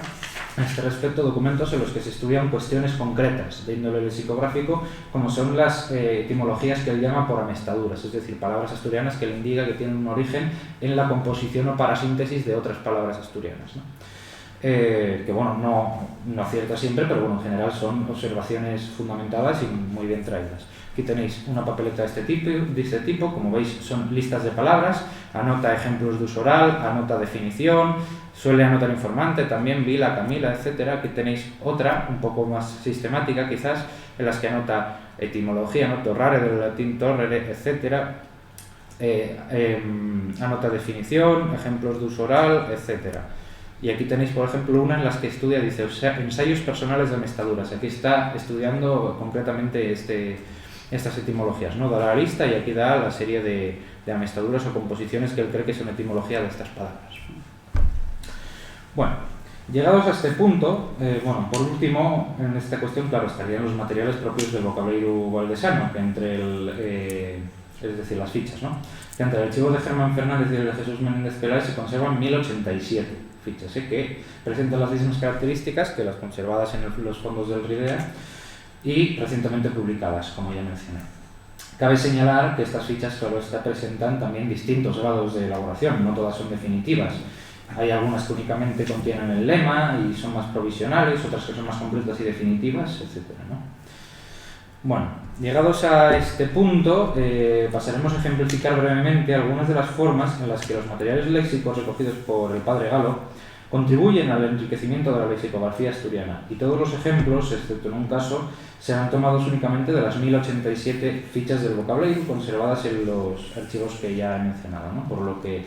a este respecto documentos en los que se estudian cuestiones concretas de índole lexicográfico, como son las etimologías que él llama por amestaduras, es decir, palabras asturianas que le indica que tienen un origen en la composición o parasíntesis de otras palabras asturianas, ¿no? Que bueno, no acierta siempre, pero bueno, en general son observaciones fundamentadas y muy bien traídas. Aquí tenéis una papeleta de este tipo, como veis son listas de palabras, anota ejemplos de uso oral, anota definición, suele anotar informante, también Vila, Camila, etc. Aquí tenéis otra, un poco más sistemática quizás, en las que anota etimología, no torrare del latín torrere, etc. Anota definición, ejemplos de uso oral, etc. Y aquí tenéis, por ejemplo, una en las que estudia, dice, ensayos personales de amestaduras. Aquí está estudiando concretamente estas etimologías, ¿no? Da la lista y aquí da la serie de amestaduras o composiciones que él cree que son etimología de estas palabras. Bueno, llegados a este punto, por último, en esta cuestión, claro, estarían los materiales propios del vocabulario valdesano, que es decir, las fichas, ¿no? Que entre el archivo de Germán Fernández y el de Jesús Menéndez Peláez se conservan 1087 fichas, que presentan las mismas características que las conservadas en los fondos del RIDEA y recientemente publicadas, como ya mencioné. Cabe señalar que estas fichas solo presentan también distintos grados de elaboración, no todas son definitivas. Hay algunas que únicamente contienen el lema y son más provisionales, otras que son más completas y definitivas, etc., ¿no? Bueno, llegados a este punto, pasaremos a ejemplificar brevemente algunas de las formas en las que los materiales léxicos recogidos por el padre Galo contribuyen al enriquecimiento de la lexicografía asturiana, y todos los ejemplos, excepto en un caso, serán tomados únicamente de las 1087 fichas del vocabulario conservadas en los archivos que ya he mencionado, ¿no? Por lo que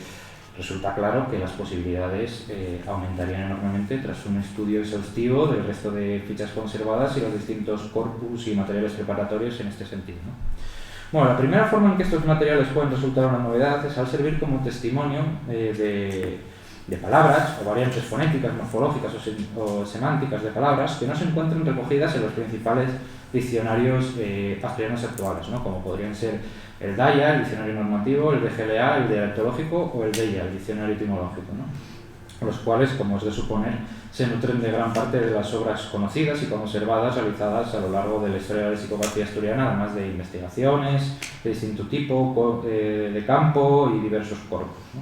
resulta claro que las posibilidades aumentarían enormemente tras un estudio exhaustivo del resto de fichas conservadas y los distintos corpus y materiales preparatorios en este sentido, ¿no? Bueno, la primera forma en que estos materiales pueden resultar una novedad es al servir como testimonio de palabras o variantes fonéticas, morfológicas o semánticas de palabras que no se encuentran recogidas en los principales diccionarios asturianos actuales, ¿no? Como podrían ser el DAIA, el diccionario normativo, el DGLA, el dialectológico, o el DEIA, el diccionario etimológico, ¿no? Los cuales, como es de suponer, se nutren de gran parte de las obras conocidas y conservadas realizadas a lo largo de la historia de la lexicografía asturiana, además de investigaciones de distinto tipo, de campo y diversos corpus, ¿no?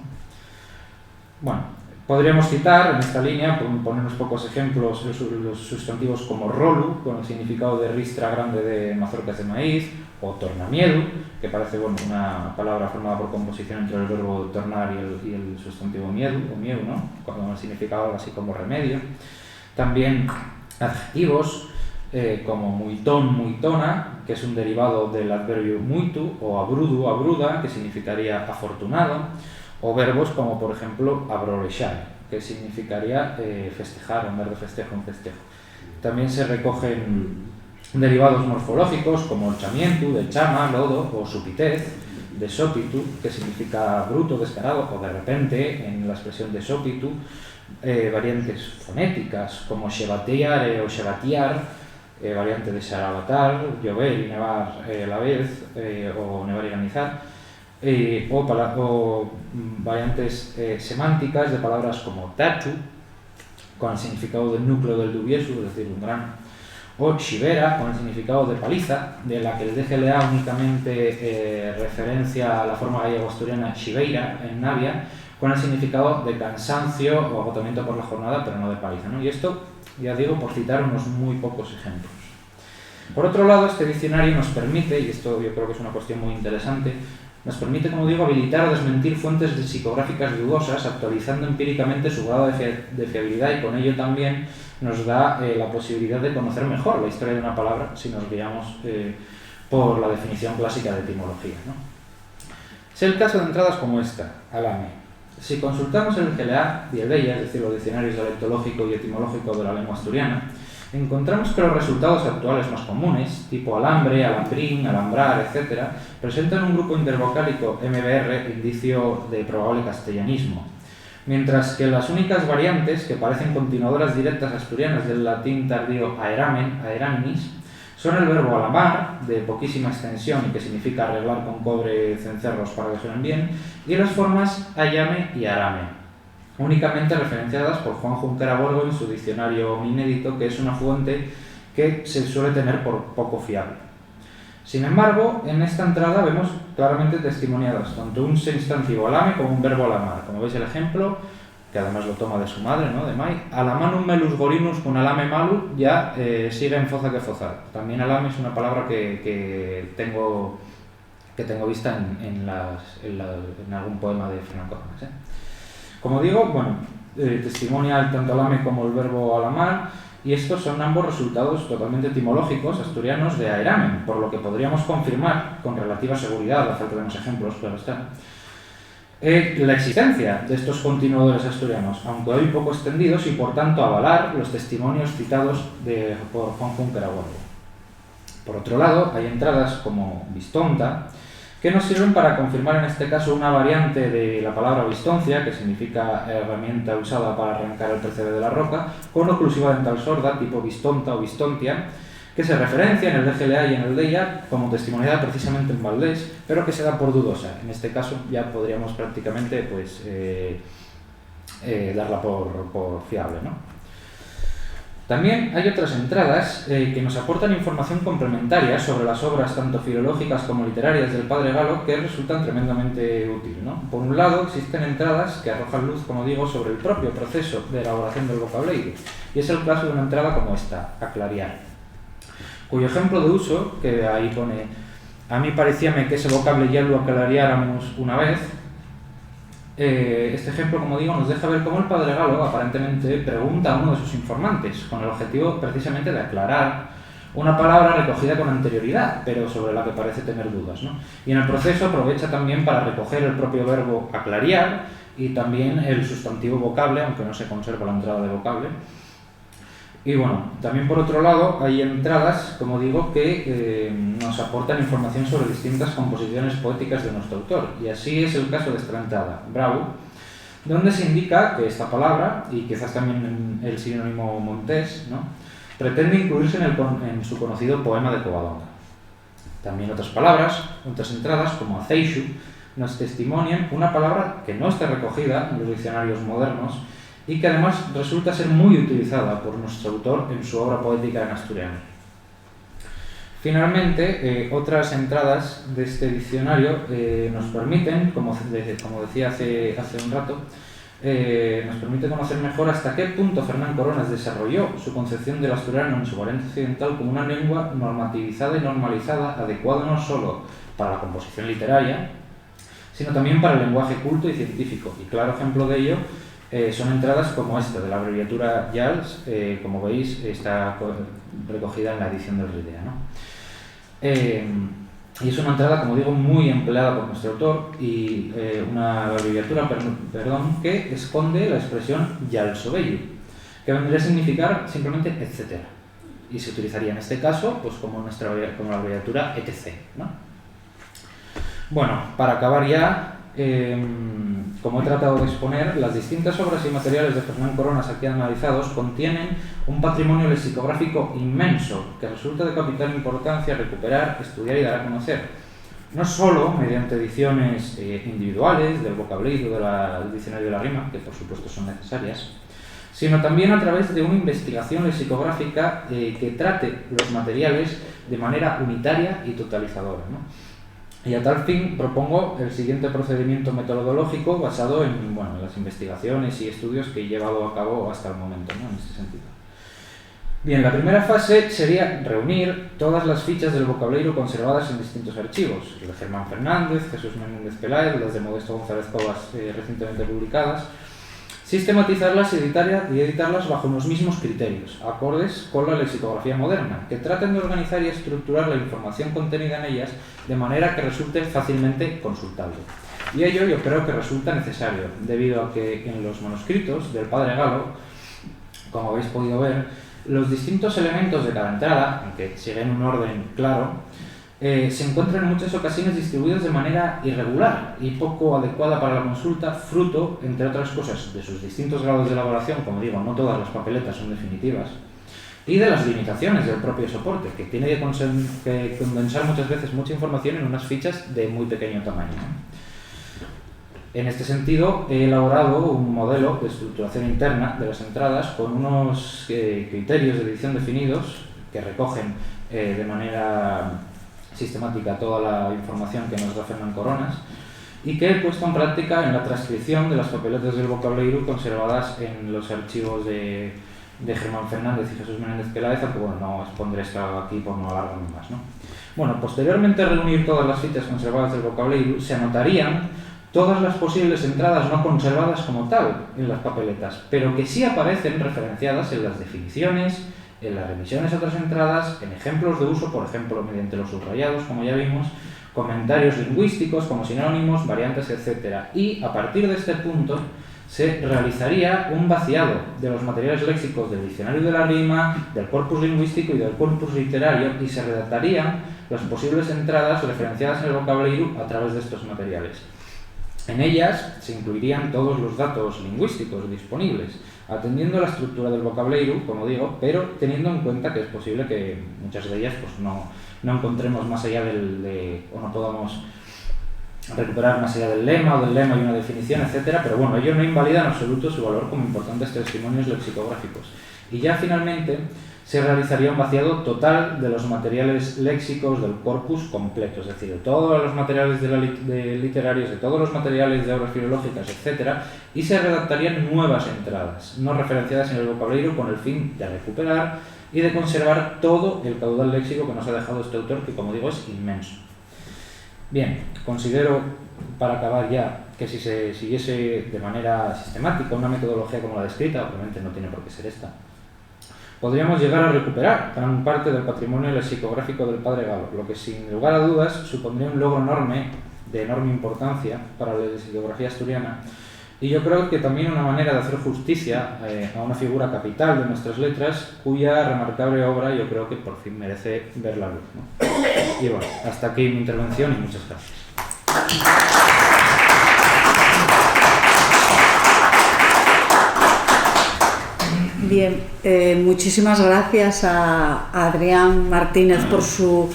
Bueno, podríamos citar en esta línea, poner unos pocos ejemplos, los sustantivos como rolu, con el significado de ristra grande de mazorcas de maíz, o tornamiedu, que parece, bueno, una palabra formada por composición entre el verbo tornar y el sustantivo miedu, o mieu, ¿no? Con el significado algo así como remedio. También adjetivos como muitón, muitona, que es un derivado del adverbio muito, o abrudu, abruda, que significaría afortunado, o verbos como, por ejemplo, abrolexar, que significaría festejar, en vez de festejo, un festejo. También se recogen derivados morfológicos como el chamientu, de chama, lodo, o supitez, de sopitu, que significa bruto, descarado, o de repente, en la expresión de sopitu, variantes fonéticas como xebatear o xebatiar, variante de xarabatar, llover y nevar a la vez, o nevar y granizar, o variantes semánticas de palabras como tachu, con el significado del núcleo del dubiesu, es decir, un grano, o shivera, con el significado de paliza, de la que el DGLA únicamente referencia a la forma gallego-asturiana shiveira, en Navia, con el significado de cansancio o agotamiento por la jornada, pero no de paliza, ¿no? Y esto, ya digo, por citar unos muy pocos ejemplos. Por otro lado, este diccionario nos permite, y esto yo creo que es una cuestión muy interesante, nos permite, como digo, habilitar o desmentir fuentes lexicográficas dudosas, actualizando empíricamente su grado de fiabilidad, y con ello también nos da la posibilidad de conocer mejor la historia de una palabra si nos guiamos por la definición clásica de etimología, ¿no? Es el caso de entradas como esta, alame. Si consultamos el GLA y el DEIA, es decir, los diccionarios dialectológico y etimológico de la lengua asturiana, encontramos que los resultados actuales más comunes, tipo alambre, alambrín, alambrar, etc., presentan un grupo intervocálico MBR, indicio de probable castellanismo, mientras que las únicas variantes que parecen continuadoras directas asturianas del latín tardío aeramen, aeraminis, son el verbo alamar, de poquísima extensión y que significa arreglar con cobre cencerros para que suenen bien, y las formas ayame y arame, únicamente referenciadas por Juan Junquera Borgo en su diccionario inédito, que es una fuente que se suele tener por poco fiable. Sin embargo, en esta entrada vemos claramente testimoniadas tanto un sustantivo alame como un verbo alamar. Como veis el ejemplo, que además lo toma de su madre, ¿no?, de Mai, alamanum melus gorinus con alame malu, ya sigue en foza que fozar. También alame es una palabra que tengo vista en algún poema de Fernán Cornas, ¿eh? Como digo, bueno, testimonia tanto alame como el verbo alamar, y estos son ambos resultados totalmente etimológicos asturianos de aeramen, por lo que podríamos confirmar con relativa seguridad, a falta de más ejemplos, claro está, la existencia de estos continuadores asturianos, aunque hoy poco extendidos, y por tanto avalar los testimonios citados por Juan Junquera Borgo. Por otro lado, hay entradas como bistonta, que nos sirven para confirmar en este caso una variante de la palabra bistoncia, que significa herramienta usada para arrancar el percebe de la roca, con oclusiva dental sorda tipo bistonta o bistontia, que se referencia en el DGLA y en el DEIA como testimoniada precisamente en Valdés, pero que se da por dudosa. En este caso ya podríamos prácticamente pues, darla por fiable, ¿no? También hay otras entradas que nos aportan información complementaria sobre las obras tanto filológicas como literarias del padre Galo, que resultan tremendamente útil, ¿no? Por un lado, existen entradas que arrojan luz, como digo, sobre el propio proceso de elaboración del vocabulario, y es el caso de una entrada como esta, aclariar, cuyo ejemplo de uso, que ahí pone, a mí parecíame que ese vocable ya lo aclariáramos una vez, Este ejemplo, como digo, nos deja ver cómo el padre Galo aparentemente pregunta a uno de sus informantes, con el objetivo precisamente de aclarar una palabra recogida con anterioridad, pero sobre la que parece tener dudas, ¿no? Y en el proceso aprovecha también para recoger el propio verbo aclarear y también el sustantivo vocable, aunque no se conserva la entrada de vocable. Y bueno, también por otro lado hay entradas, como digo, que nos aportan información sobre distintas composiciones poéticas de nuestro autor. Y así es el caso de esta entrada, Bravo, donde se indica que esta palabra, y quizás también el sinónimo montés, ¿no?, pretende incluirse en su conocido poema de Covadonga. También otras palabras, otras entradas, como aceixo, nos testimonian una palabra que no está recogida en los diccionarios modernos y que además resulta ser muy utilizada por nuestro autor en su obra poética en asturiano. Finalmente, otras entradas de este diccionario nos permiten, como decía hace un rato, nos permite conocer mejor hasta qué punto Fernán Coronas desarrolló su concepción del asturiano en su variante occidental como una lengua normativizada y normalizada, adecuada no solo para la composición literaria, sino también para el lenguaje culto y científico. Y claro ejemplo de ello son entradas como esta, de la abreviatura YALS, como veis, está recogida en la edición del RIDEA, ¿no? Y es una entrada, como digo, muy empleada por nuestro autor y una abreviatura, que esconde la expresión YALSOBELLO, que vendría a significar simplemente etcétera. Y se utilizaría en este caso pues como la abreviatura ETC, ¿no? Bueno, para acabar ya, como he tratado de exponer, las distintas obras y materiales de Fernán Coronas aquí analizados contienen un patrimonio lexicográfico inmenso que resulta de capital importancia recuperar, estudiar y dar a conocer, no solo mediante ediciones individuales del vocabulario del diccionario de la rima, que por supuesto son necesarias, sino también a través de una investigación lexicográfica que trate los materiales de manera unitaria y totalizadora, ¿no? Y a tal fin propongo el siguiente procedimiento metodológico basado en las investigaciones y estudios que he llevado a cabo hasta el momento, ¿no?, en este sentido. Bien, la primera fase sería reunir todas las fichas del vocabulario conservadas en distintos archivos, el de Germán Fernández, Jesús Menéndez Peláez, las de Modesto González Cobas recientemente publicadas, sistematizarlas y editarlas bajo los mismos criterios, acordes con la lexicografía moderna, que traten de organizar y estructurar la información contenida en ellas de manera que resulte fácilmente consultable. Y ello yo creo que resulta necesario, debido a que en los manuscritos del padre Galo, como habéis podido ver, los distintos elementos de cada entrada, aunque siguen un orden claro, se encuentran en muchas ocasiones distribuidos de manera irregular y poco adecuada para la consulta, fruto, entre otras cosas, de sus distintos grados de elaboración, como digo, no todas las papeletas son definitivas, y de las limitaciones del propio soporte, que tiene que condensar muchas veces mucha información en unas fichas de muy pequeño tamaño, ¿no? En este sentido, he elaborado un modelo de estructuración interna de las entradas con unos criterios de edición definidos que recogen de manera sistemática toda la información que nos da Fernán Coronas y que he puesto en práctica en la transcripción de las papeletas del vocabulario conservadas en los archivos de Germán Fernández y Jesús Menéndez Peláez, aunque no expondré esto aquí por no alargarme más, ¿no? Bueno, posteriormente a reunir todas las fichas conservadas del vocabulario, se anotarían todas las posibles entradas no conservadas como tal en las papeletas, pero que sí aparecen referenciadas en las definiciones, en las revisiones a otras entradas, en ejemplos de uso, por ejemplo, mediante los subrayados, como ya vimos, comentarios lingüísticos como sinónimos, variantes, etc. Y a partir de este punto se realizaría un vaciado de los materiales léxicos del diccionario de la rima, del corpus lingüístico y del corpus literario y se redactarían las posibles entradas referenciadas en el vocabulario a través de estos materiales. En ellas se incluirían todos los datos lingüísticos disponibles, atendiendo a la estructura del vocabulario, como digo, pero teniendo en cuenta que es posible que muchas de ellas pues, no encontremos más allá o no podamos recuperar más allá del lema y una definición, etcétera, pero bueno, ello no invalida en absoluto su valor como importantes testimonios lexicográficos. Y ya finalmente se realizaría un vaciado total de los materiales léxicos del corpus completo, es decir, de todos los materiales literarios, de todos los materiales de obras filológicas, etcétera, y se redactarían nuevas entradas, no referenciadas en el vocabulario, con el fin de recuperar y de conservar todo el caudal léxico que nos ha dejado este autor, que como digo es inmenso. Bien, considero, para acabar ya, que si se siguiese de manera sistemática una metodología como la descrita, obviamente no tiene por qué ser esta, podríamos llegar a recuperar gran parte del patrimonio lexicográfico del padre Galo, lo que sin lugar a dudas supondría un logro enorme, de enorme importancia para la lexicografía asturiana, y yo creo que también una manera de hacer justicia a una figura capital de nuestras letras, cuya remarcable obra yo creo que por fin merece ver la luz, ¿no? Y bueno, hasta aquí mi intervención y muchas gracias. Bien, muchísimas gracias a Adrián Martínez por su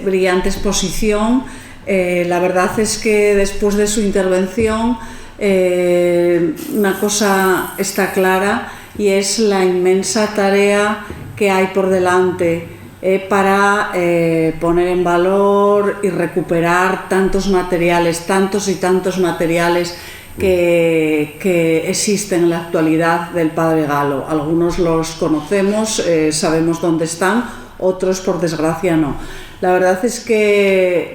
brillante exposición. La verdad es que después de su intervención una cosa está clara, y es la inmensa tarea que hay por delante para poner en valor y recuperar tantos materiales, tantos y tantos materiales que existen en la actualidad del padre Galo. Algunos los conocemos, sabemos dónde están, otros por desgracia no. La verdad es que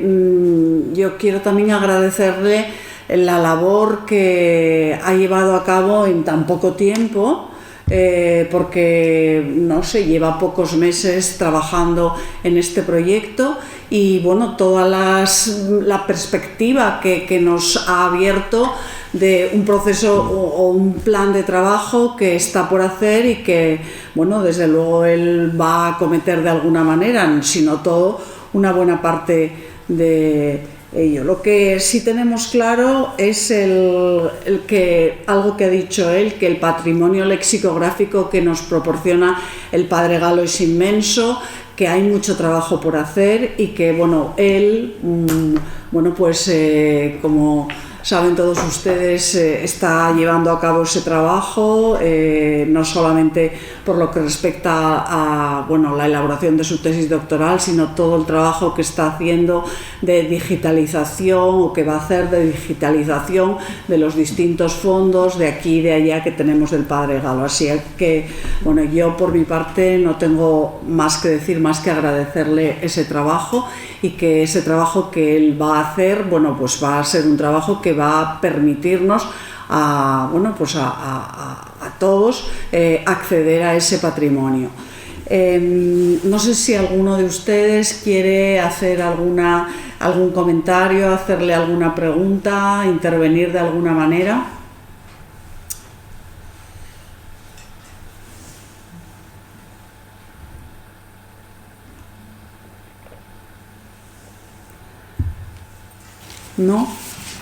yo quiero también agradecerle la labor que ha llevado a cabo en tan poco tiempo, porque no sé, lleva pocos meses trabajando en este proyecto, y bueno, toda la perspectiva que nos ha abierto de un proceso o un plan de trabajo que está por hacer, y que bueno, desde luego él va a acometer de alguna manera, si no todo, una buena parte de ello. Lo que sí tenemos claro es el que, algo que ha dicho él, que el patrimonio lexicográfico que nos proporciona el padre Galo es inmenso, que hay mucho trabajo por hacer, y que bueno, él bueno, pues como saben todos ustedes, está llevando a cabo ese trabajo, no solamente por lo que respecta a bueno, la elaboración de su tesis doctoral, sino todo el trabajo que está haciendo de digitalización, o que va a hacer de digitalización de los distintos fondos de aquí y de allá que tenemos del padre Galo. Así que bueno, yo por mi parte no tengo más que decir, más que agradecerle ese trabajo, y que ese trabajo que él va a hacer, bueno, pues va a ser un trabajo que va a permitirnos a, bueno, pues a todos acceder a ese patrimonio. No sé si alguno de ustedes quiere hacer algún comentario, hacerle alguna pregunta, intervenir de alguna manera. ¿No?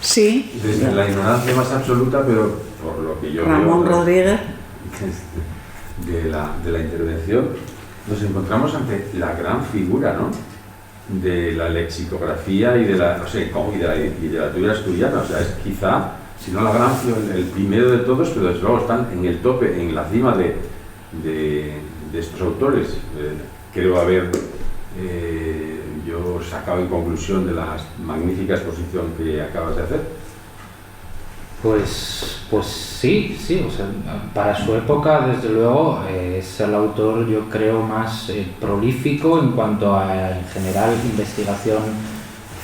Sí. Desde la ignorancia más absoluta, pero por lo que yo Ramón veo, Rodríguez. de la intervención, nos encontramos ante la gran figura, ¿no?, de la lexicografía y de la, o sea, y de la literatura asturiana. O sea, es quizá, si no la gran, el primero de todos, pero desde luego están en el tope, en la cima de estos autores. Creo haber yo sacado en conclusión de la magnífica exposición que acabas de hacer. Pues sí, o sea, para su época, desde luego, es el autor, yo creo, más prolífico en cuanto a, en general, investigación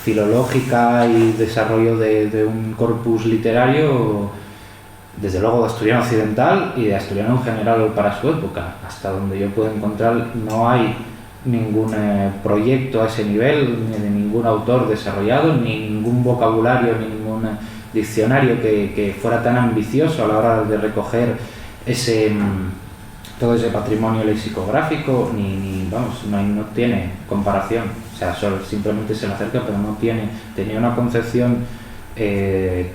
filológica y desarrollo de un corpus literario, desde luego de asturiano occidental y de asturiano en general para su época. Hasta donde yo puedo encontrar, no hay ningún proyecto a ese nivel, ni de ningún autor desarrollado, ni ningún vocabulario, ni ningún diccionario que fuera tan ambicioso a la hora de recoger todo ese patrimonio lexicográfico, vamos, no tiene comparación. O sea, simplemente se le acerca, pero tenía una concepción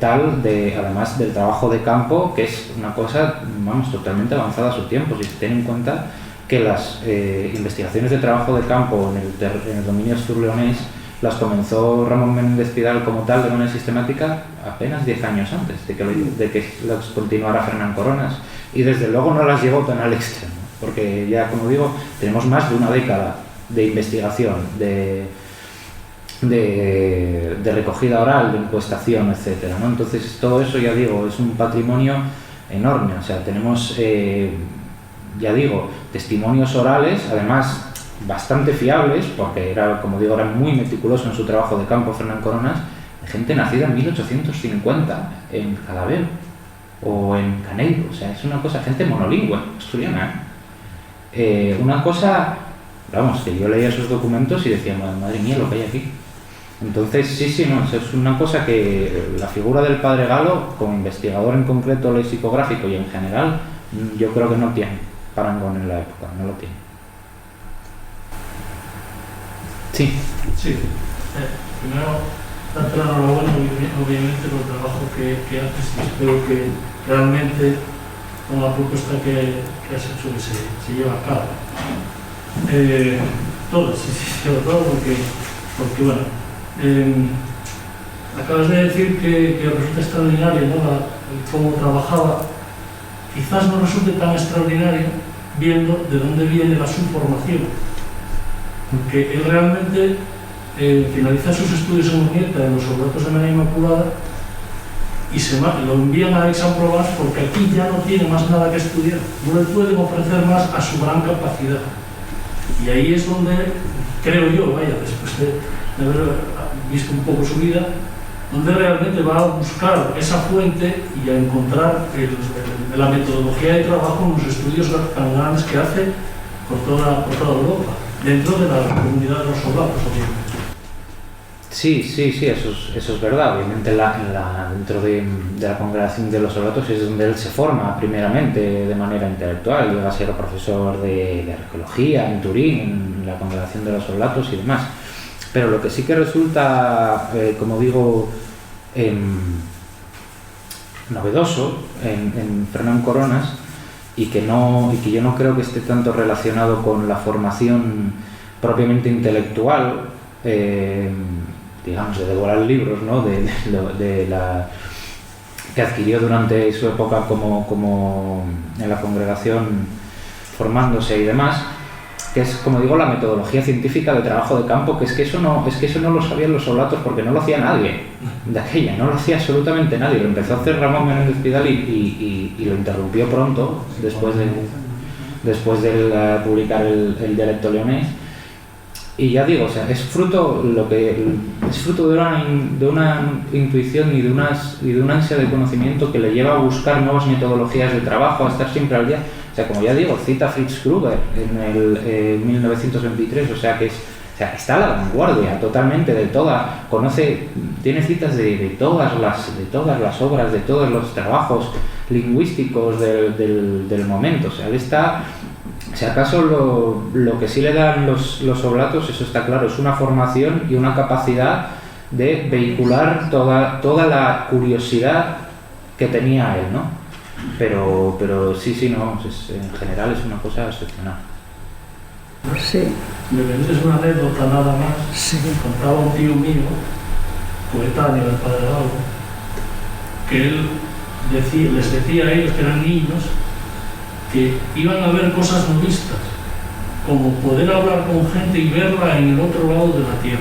tal, además del trabajo de campo, que es una cosa, vamos, totalmente avanzada a su tiempo. Si se tiene en cuenta que las investigaciones de trabajo de campo en el dominio astur-leonés las comenzó Ramón Menéndez Pidal como tal, de manera sistemática, apenas 10 años antes de que las continuara Fernán Coronas, y desde luego no las llevó tan al extremo, porque ya, como digo, tenemos más de una década de investigación, de recogida oral, de encuestación, etcétera, ¿no? Entonces todo eso, ya digo, es un patrimonio enorme. O sea, tenemos ya digo, testimonios orales, además bastante fiables, porque era, como digo, era muy meticuloso en su trabajo de campo Fernán Coronas, de gente nacida en 1850 en Cadavel o en Caneiro, o sea, es una cosa, gente monolingüe, asturiana, una cosa, vamos, que yo leía esos documentos y decía, madre mía, lo que hay aquí. Entonces, sí, no, es una cosa que la figura del padre Galo, como investigador en concreto lexicográfico y en general, yo creo que no tiene parangón en la época, no lo tiene. Sí. Sí. Primero, darte la enhorabuena, obviamente, por el trabajo que haces y espero que realmente con la propuesta que has hecho que se lleve a cabo. Todo, sobre todo porque bueno, acabas de decir que resulta extraordinario, ¿no? Cómo trabajaba. Quizás no resulte tan extraordinario viendo de dónde viene su formación, porque él realmente finaliza sus estudios en Urnieta, en los Oblatos de María Inmaculada, y lo envían a Aix-en-Provence porque aquí ya no tiene más nada que estudiar, no le pueden ofrecer más a su gran capacidad. Y ahí es donde, creo yo, después de haber visto un poco su vida, donde realmente va a buscar esa fuente y a encontrar la metodología de trabajo en los estudios tan grandes que hace por toda Europa, dentro de la comunidad de los oblatos, obviamente. Sí, eso es verdad. Obviamente dentro de la congregación de los oblatos es donde él se forma primeramente de manera intelectual, llega a ser profesor de arqueología en Turín, en la congregación de los oblatos y demás. Pero lo que sí que resulta, como digo, novedoso en Fernán Coronas y que yo no creo que esté tanto relacionado con la formación propiamente intelectual, digamos, de devorar libros, ¿no? de la que adquirió durante su época como en la congregación formándose y demás, que es, como digo, la metodología científica de trabajo de campo, que es que eso no lo sabían los oblatos porque no lo hacía nadie de aquella, no lo hacía absolutamente nadie. Lo empezó a hacer Ramón Menéndez Pidal y lo interrumpió pronto después de publicar el dialecto leonés. Y ya digo, o sea, es fruto de una intuición y de una ansia de conocimiento que le lleva a buscar nuevas metodologías de trabajo, a estar siempre al día. O sea, como ya digo, cita a Fritz Kruger en el 1923, o sea, está a la vanguardia totalmente de toda, tiene citas de todas las obras, de todos los trabajos lingüísticos del momento. O sea, él está, si acaso lo que sí le dan los oblatos, eso está claro, es una formación y una capacidad de vehicular toda la curiosidad que tenía él, ¿no? Pero sí, no, en general es una cosa excepcional. Sí. Me vendes una anécdota nada más. Sí. Contaba un tío mío, coetáneo del padre Galo, que él les decía a ellos que eran niños que iban a ver cosas no vistas, como poder hablar con gente y verla en el otro lado de la tierra.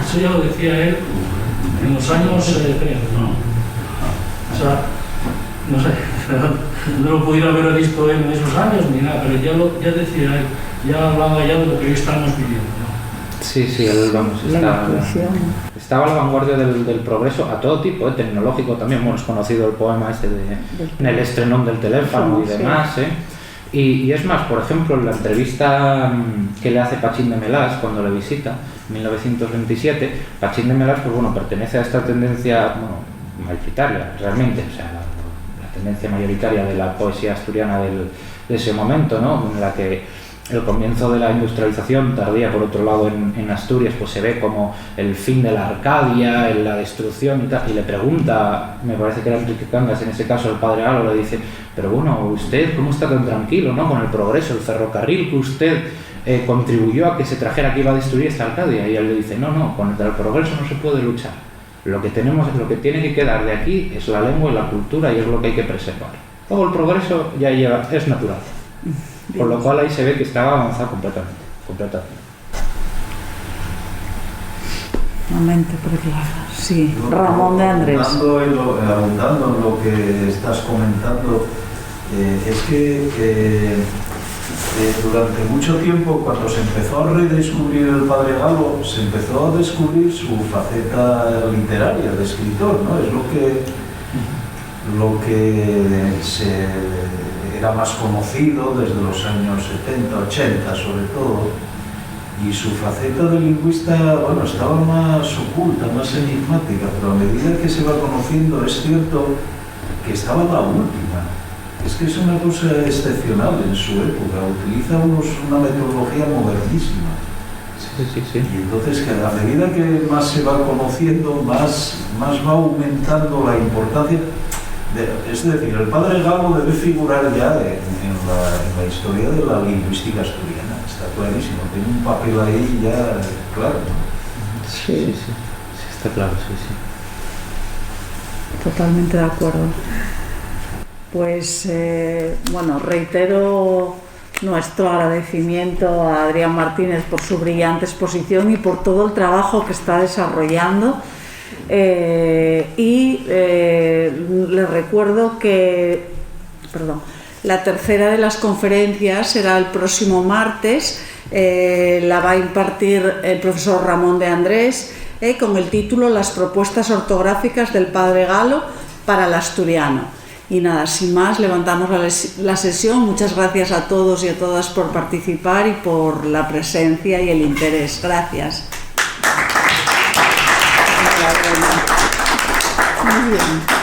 Eso ya lo decía él en los años 30. O sea, no sé, no lo pudiera haber visto él en esos años ni nada, pero ya decía él, ya hablaba ya de lo que hoy estamos viviendo, ¿no? Sí, él, vamos, estaba a la vanguardia del progreso a todo tipo, tecnológico también. Bueno, es conocido el poema en el estrenón del teléfono y demás, Y es más, por ejemplo, en la entrevista que le hace Pachín de Melas cuando le visita, en 1927, Pachín de Melas, pues bueno, pertenece a esta tendencia, mayoritaria, realmente, o sea, la tendencia mayoritaria de la poesía asturiana de ese momento, ¿no? En la que el comienzo de la industrialización tardía, por otro lado, en Asturias, pues se ve como el fin de la Arcadia, la destrucción y tal, y le pregunta, me parece que era Enrique Cangas, en ese caso el padre Galo, le dice, pero bueno, usted, ¿cómo está tan tranquilo, ¿no? Con el progreso, el ferrocarril que usted contribuyó a que se trajera aquí, iba a destruir esta Arcadia, y él le dice, no, contra el progreso no se puede luchar, lo que tiene que quedar de aquí es la lengua y la cultura, y es lo que hay que preservar. Luego el progreso es natural. Por lo cual ahí se ve que estaba avanzado completamente. Momento, sí, Ramón de Andrés. Abundando en lo que estás comentando, es que durante mucho tiempo, cuando se empezó a redescubrir el padre Galo, se empezó a descubrir su faceta literaria de escritor, ¿no? Es lo que era más conocido desde los años 70, 80 sobre todo, y su faceta de lingüista, bueno, estaba más oculta, más enigmática, pero a medida que se va conociendo es cierto que estaba la última. Es que es una cosa excepcional en su época, utiliza una metodología modernísima. Sí. Y entonces, que a medida que más se va conociendo, más va aumentando la importancia. Es decir, el padre Galo debe figurar ya en la historia de la lingüística asturiana, está clarísimo, tiene un papel ahí ya claro, ¿no? Sí, está claro, sí. Totalmente de acuerdo. Pues, bueno, reitero nuestro agradecimiento a Adrián Martínez por su brillante exposición y por todo el trabajo que está desarrollando. Les recuerdo que, la tercera de las conferencias será el próximo martes, la va a impartir el profesor Ramón de Andrés, con el título Las propuestas ortográficas del padre Galo para el asturiano. Y nada, sin más, levantamos la sesión. Muchas gracias a todos y a todas por participar y por la presencia y el interés. Gracias. Muy bien.